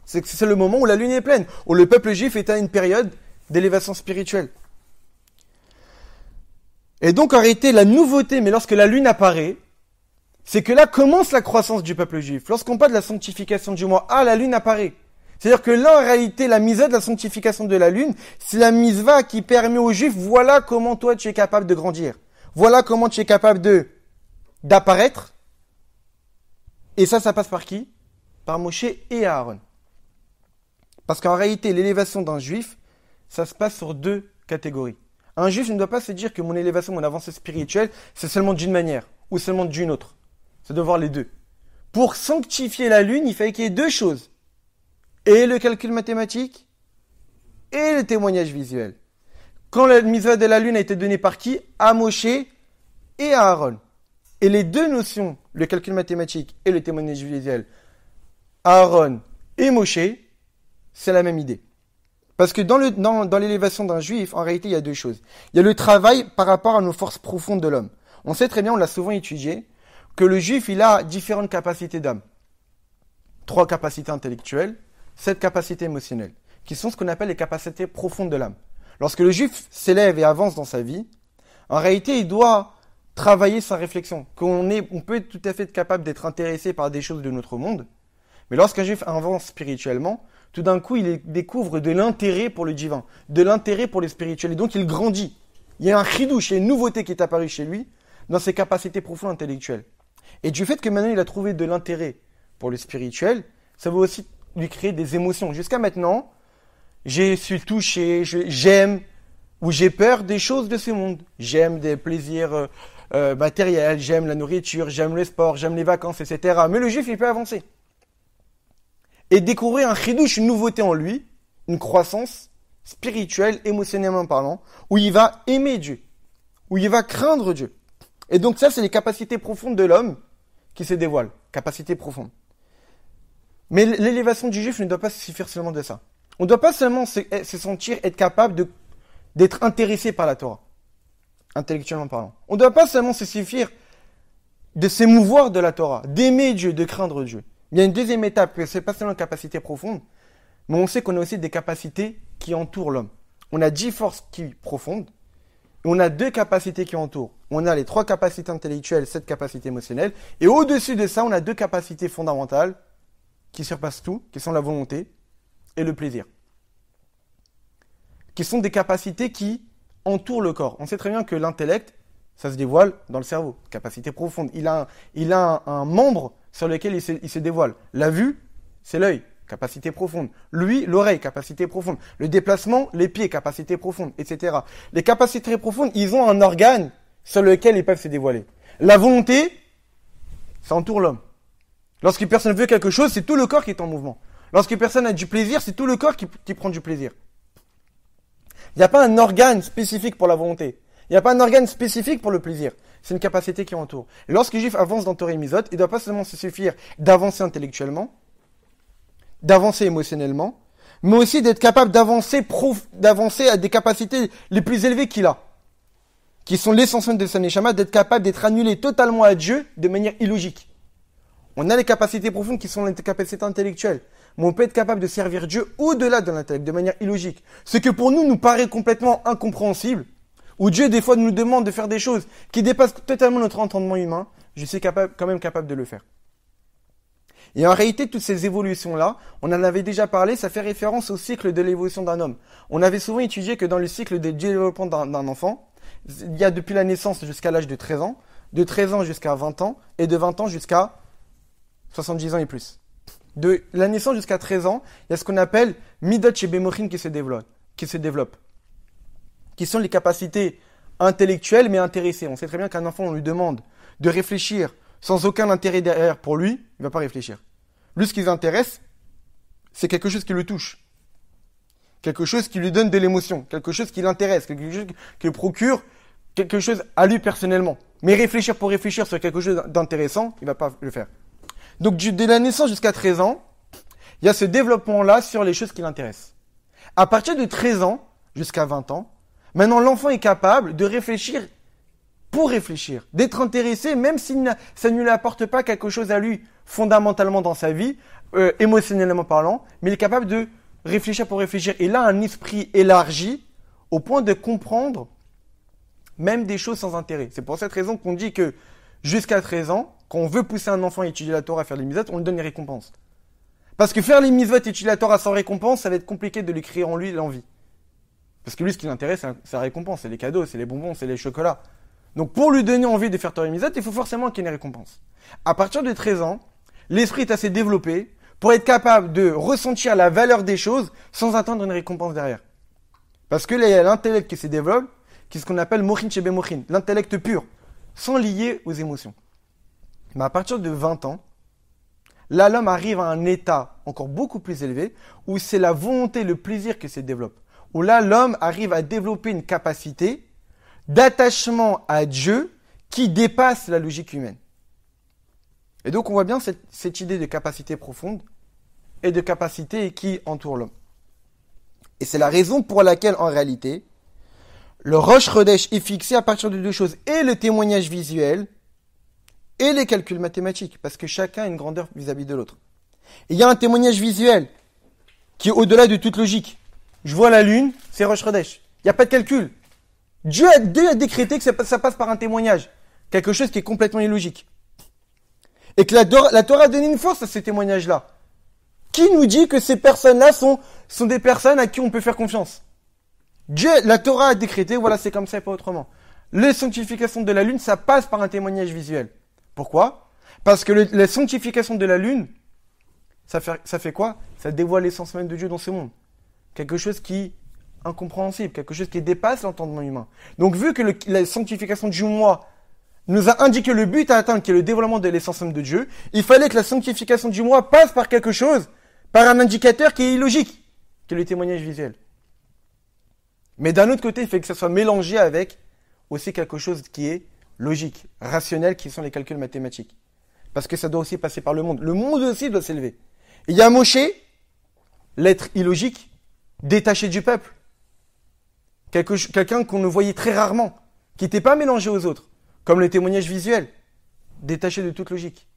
S1: C'est le moment où la lune est pleine, où le peuple juif est à une période d'élévation spirituelle. Et donc en réalité, la nouveauté, mais lorsque la lune apparaît, c'est que là commence la croissance du peuple juif. Lorsqu'on parle de la sanctification du mois, la lune apparaît. C'est-à-dire que là, en réalité, la mitzvah de la sanctification de la lune, c'est la mitzvah qui permet aux juifs, voilà comment toi tu es capable de grandir. Voilà comment tu es capable d'apparaître. Et ça passe par qui? Par Moshe et Aaron. Parce qu'en réalité, l'élévation d'un juif, ça se passe sur deux catégories. Un juif ne doit pas se dire que mon élévation, mon avancée spirituelle, c'est seulement d'une manière ou seulement d'une autre. C'est de voir les deux. Pour sanctifier la lune, il fallait qu'il y ait deux choses. Et le calcul mathématique et le témoignage visuel. Quand la mitzvah de la lune a été donnée par qui? À Moshe et à Aaron. Et les deux notions, le calcul mathématique et le témoignage visuel, Aaron et Moshe, c'est la même idée. Parce que dans l'élévation d'un juif, en réalité, il y a deux choses. Il y a le travail par rapport à nos forces profondes de l'homme. On sait très bien, on l'a souvent étudié, que le juif, il a différentes capacités d'âme. 3 capacités intellectuelles, 7 capacités émotionnelles, qui sont ce qu'on appelle les capacités profondes de l'âme. Lorsque le juif s'élève et avance dans sa vie, en réalité, il doit travailler sa réflexion. On peut tout à fait être capable d'être intéressé par des choses de notre monde, mais lorsqu'un juif avance spirituellement, tout d'un coup, il découvre de l'intérêt pour le divin, de l'intérêt pour le spirituel, et donc il grandit. Il y a un chidouche, il y a une nouveauté qui est apparue chez lui dans ses capacités profondes intellectuelles. Et du fait que maintenant il a trouvé de l'intérêt pour le spirituel, ça va aussi lui créer des émotions. Jusqu'à maintenant, j'ai su toucher, j'aime ou j'ai peur des choses de ce monde. J'aime des plaisirs matériels, j'aime la nourriture, j'aime le sport, j'aime les vacances, etc. Mais le juif, il peut avancer. Et découvrir un chidouche, une nouveauté en lui, une croissance spirituelle, émotionnellement parlant, où il va aimer Dieu, où il va craindre Dieu. Et donc ça, c'est les capacités profondes de l'homme qui se dévoilent, capacités profondes. Mais l'élévation du juif ne doit pas se suffire seulement de ça. On ne doit pas seulement se sentir être capable d'être intéressé par la Torah, intellectuellement parlant. On ne doit pas seulement se suffire de s'émouvoir de la Torah, d'aimer Dieu, de craindre Dieu. Il y a une deuxième étape, ce n'est pas seulement une capacité profonde, mais on sait qu'on a aussi des capacités qui entourent l'homme. On a 10 forces profondes, et on a 2 capacités qui entourent. On a les 3 capacités intellectuelles, 7 capacités émotionnelles, et au-dessus de ça, on a 2 capacités fondamentales qui surpassent tout, qui sont la volonté et le plaisir. Qui sont des capacités qui entourent le corps. On sait très bien que l'intellect, ça se dévoile dans le cerveau, capacité profonde. Il a un membre sur lequel il se dévoile. La vue, c'est l'œil, capacité profonde. Lui, l'oreille, capacité profonde. Le déplacement, les pieds, capacité profonde, etc. Les capacités profondes, ils ont un organe sur lequel ils peuvent se dévoiler. La volonté, ça entoure l'homme. Lorsqu'une personne veut quelque chose, c'est tout le corps qui est en mouvement. Lorsqu'une personne a du plaisir, c'est tout le corps qui prend du plaisir. Il n'y a pas un organe spécifique pour la volonté. Il n'y a pas un organe spécifique pour le plaisir. C'est une capacité qui entoure. Et lorsque le juif avance dans Torah et Mitzvot, il ne doit pas seulement se suffire d'avancer intellectuellement, d'avancer émotionnellement, mais aussi d'être capable d'avancer à des capacités les plus élevées qu'il a, qui sont l'essentiel de sa neshama, d'être capable d'être annulé totalement à Dieu de manière illogique. On a les capacités profondes qui sont les capacités intellectuelles. Mais on peut être capable de servir Dieu au-delà de l'intellect, de manière illogique. Ce que pour nous paraît complètement incompréhensible, où Dieu des fois nous demande de faire des choses qui dépassent totalement notre entendement humain, je suis quand même capable de le faire. Et en réalité, toutes ces évolutions-là, on en avait déjà parlé, ça fait référence au cycle de l'évolution d'un homme. On avait souvent étudié que dans le cycle de développement d'un enfant, il y a depuis la naissance jusqu'à l'âge de 13 ans, de 13 ans jusqu'à 20 ans, et de 20 ans jusqu'à 70 ans et plus. De la naissance jusqu'à 13 ans, il y a ce qu'on appelle midot chez Bémochin qui se développe, qui sont les capacités intellectuelles mais intéressées. On sait très bien qu'un enfant, on lui demande de réfléchir sans aucun intérêt derrière pour lui, il ne va pas réfléchir. Lui, ce qui l'intéresse, c'est quelque chose qui le touche, quelque chose qui lui donne de l'émotion, quelque chose qui l'intéresse, quelque chose qui lui procure quelque chose à lui personnellement. Mais réfléchir pour réfléchir sur quelque chose d'intéressant, il ne va pas le faire. Donc, dès la naissance jusqu'à 13 ans, il y a ce développement-là sur les choses qui l'intéressent. À partir de 13 ans jusqu'à 20 ans, maintenant, l'enfant est capable de réfléchir pour réfléchir, d'être intéressé, même si ça ne lui apporte pas quelque chose à lui fondamentalement dans sa vie, émotionnellement parlant, mais il est capable de réfléchir pour réfléchir. Et là, un esprit élargi au point de comprendre même des choses sans intérêt. C'est pour cette raison qu'on dit que jusqu'à 13 ans, quand on veut pousser un enfant à étudier la Torah, à faire les mitzvot, on lui donne les récompenses. Parce que faire les mitzvot, étudier la Torah sans récompense, ça va être compliqué de lui créer en lui l'envie. Parce que lui, ce qui l'intéresse, c'est la récompense, c'est les cadeaux, c'est les bonbons, c'est les chocolats. Donc pour lui donner envie de faire Torah et mitzvot, il faut forcément qu'il y ait une récompense. À partir de 13 ans, l'esprit est assez développé pour être capable de ressentir la valeur des choses sans attendre une récompense derrière. Parce que là, il y a l'intellect qui se développe, qui est ce qu'on appelle mochin shebe mochin, l'intellect pur, sans lier aux émotions. Mais à partir de 20 ans, là, l'homme arrive à un état encore beaucoup plus élevé, où c'est la volonté, le plaisir qui se développe. Où là, l'homme arrive à développer une capacité d'attachement à Dieu qui dépasse la logique humaine. Et donc, on voit bien cette idée de capacité profonde et de capacité qui entoure l'homme. Et c'est la raison pour laquelle, en réalité, le Rosh Chodesh est fixé à partir de deux choses, et le témoignage visuel, et les calculs mathématiques, parce que chacun a une grandeur vis-à-vis de l'autre. Et il y a un témoignage visuel qui est au-delà de toute logique. Je vois la lune, c'est Rosh Chodesh. Il n'y a pas de calcul. Dieu a décrété que ça passe par un témoignage, quelque chose qui est complètement illogique. Et que la Torah a donné une force à ces témoignages-là. Qui nous dit que ces personnes-là sont des personnes à qui on peut faire confiance? Dieu, la Torah a décrété, voilà, c'est comme ça et pas autrement. Les sanctifications de la lune, ça passe par un témoignage visuel. Pourquoi? Parce que la sanctification de la lune, ça fait quoi? Ça dévoile l'essence même de Dieu dans ce monde. Quelque chose qui est incompréhensible, quelque chose qui dépasse l'entendement humain. Donc vu que la sanctification du mois nous a indiqué le but à atteindre, qui est le dévoilement de l'essence même de Dieu, il fallait que la sanctification du mois passe par quelque chose, par un indicateur qui est illogique, qui est le témoignage visuel. Mais d'un autre côté, il faut que ça soit mélangé avec aussi quelque chose qui est logique, rationnel, qui sont les calculs mathématiques. Parce que ça doit aussi passer par le monde. Le monde aussi doit s'élever. Et il y a Moshe, l'être illogique, détaché du peuple. Quelqu'un qu'on ne voyait très rarement, qui n'était pas mélangé aux autres, comme le témoignage visuel, détaché de toute logique.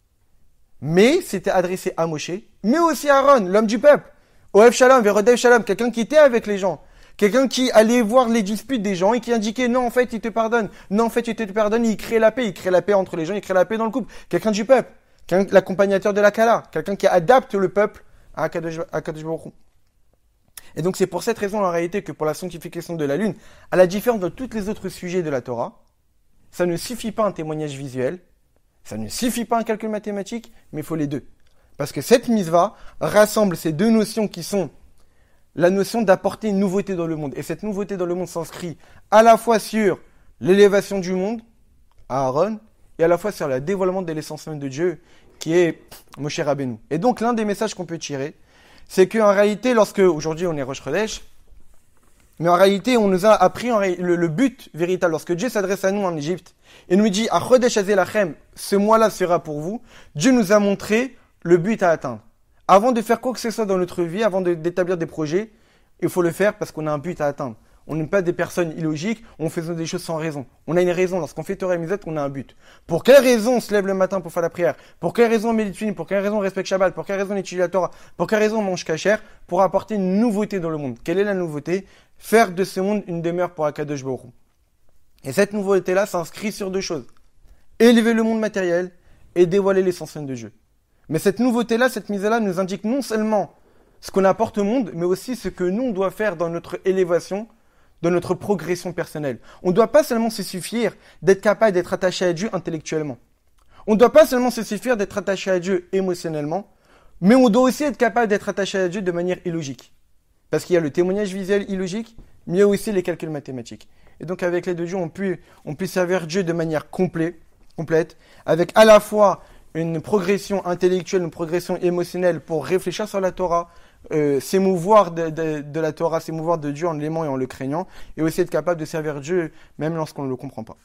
S1: Mais c'était adressé à Moshe, mais aussi à Aaron, l'homme du peuple. Ohev Shalom, Verodev Shalom, quelqu'un qui était avec les gens. Quelqu'un qui allait voir les disputes des gens et qui indiquait non, en fait, il te pardonne. Non, en fait, il te pardonne, il crée la paix. Il crée la paix entre les gens, il crée la paix dans le couple. Quelqu'un du peuple. L'accompagnateur de la Kala. Quelqu'un qui adapte le peuple à Kadosh Baruch Hu. Et donc, c'est pour cette raison, en réalité, que pour la sanctification de la lune, à la différence de tous les autres sujets de la Torah, ça ne suffit pas un témoignage visuel, ça ne suffit pas un calcul mathématique, mais il faut les deux. Parce que cette mitzvah rassemble ces deux notions qui sont la notion d'apporter une nouveauté dans le monde. Et cette nouveauté dans le monde s'inscrit à la fois sur l'élévation du monde, à Aaron, et à la fois sur le dévoilement de l'essence même de Dieu, qui est Moshe Rabbeinu. Et donc, l'un des messages qu'on peut tirer, c'est qu'en réalité, lorsque, aujourd'hui, on est Rosh Chodesh, mais en réalité, on nous a appris le but véritable. Lorsque Dieu s'adresse à nous en Égypte, et nous dit, « À Chodesh Hazeh Lachem, ce mois-là sera pour vous », Dieu nous a montré le but à atteindre. Avant de faire quoi que ce soit dans notre vie, avant d'établir des projets, il faut le faire parce qu'on a un but à atteindre. On n'est pas des personnes illogiques, on fait des choses sans raison. On a une raison. Lorsqu'on fait Torah et Mitzvot, on a un but. Pour quelle raison on se lève le matin pour faire la prière? Pour quelle raison on médite? Pour quelle raison on respecte Shabbat? Pour quelle raison on étudie la Torah? Pour quelle raison on mange kasher? Pour apporter une nouveauté dans le monde. Quelle est la nouveauté? Faire de ce monde une demeure pour Akadosh Baruch Hu. Et cette nouveauté-là s'inscrit sur deux choses. Élever le monde matériel et dévoiler l'essentiel de Dieu. Mais cette nouveauté-là, cette mise-là nous indique non seulement ce qu'on apporte au monde, mais aussi ce que nous, on doit faire dans notre élévation, dans notre progression personnelle. On ne doit pas seulement se suffire d'être capable d'être attaché à Dieu intellectuellement. On ne doit pas seulement se suffire d'être attaché à Dieu émotionnellement, mais on doit aussi être capable d'être attaché à Dieu de manière illogique. Parce qu'il y a le témoignage visuel illogique, mais il y a aussi les calculs mathématiques. Et donc avec l'aide de Dieu, on peut servir Dieu de manière complète, avec à la fois une progression intellectuelle, une progression émotionnelle pour réfléchir sur la Torah, s'émouvoir de la Torah, s'émouvoir de Dieu en l'aimant et en le craignant, et aussi être capable de servir Dieu même lorsqu'on ne le comprend pas.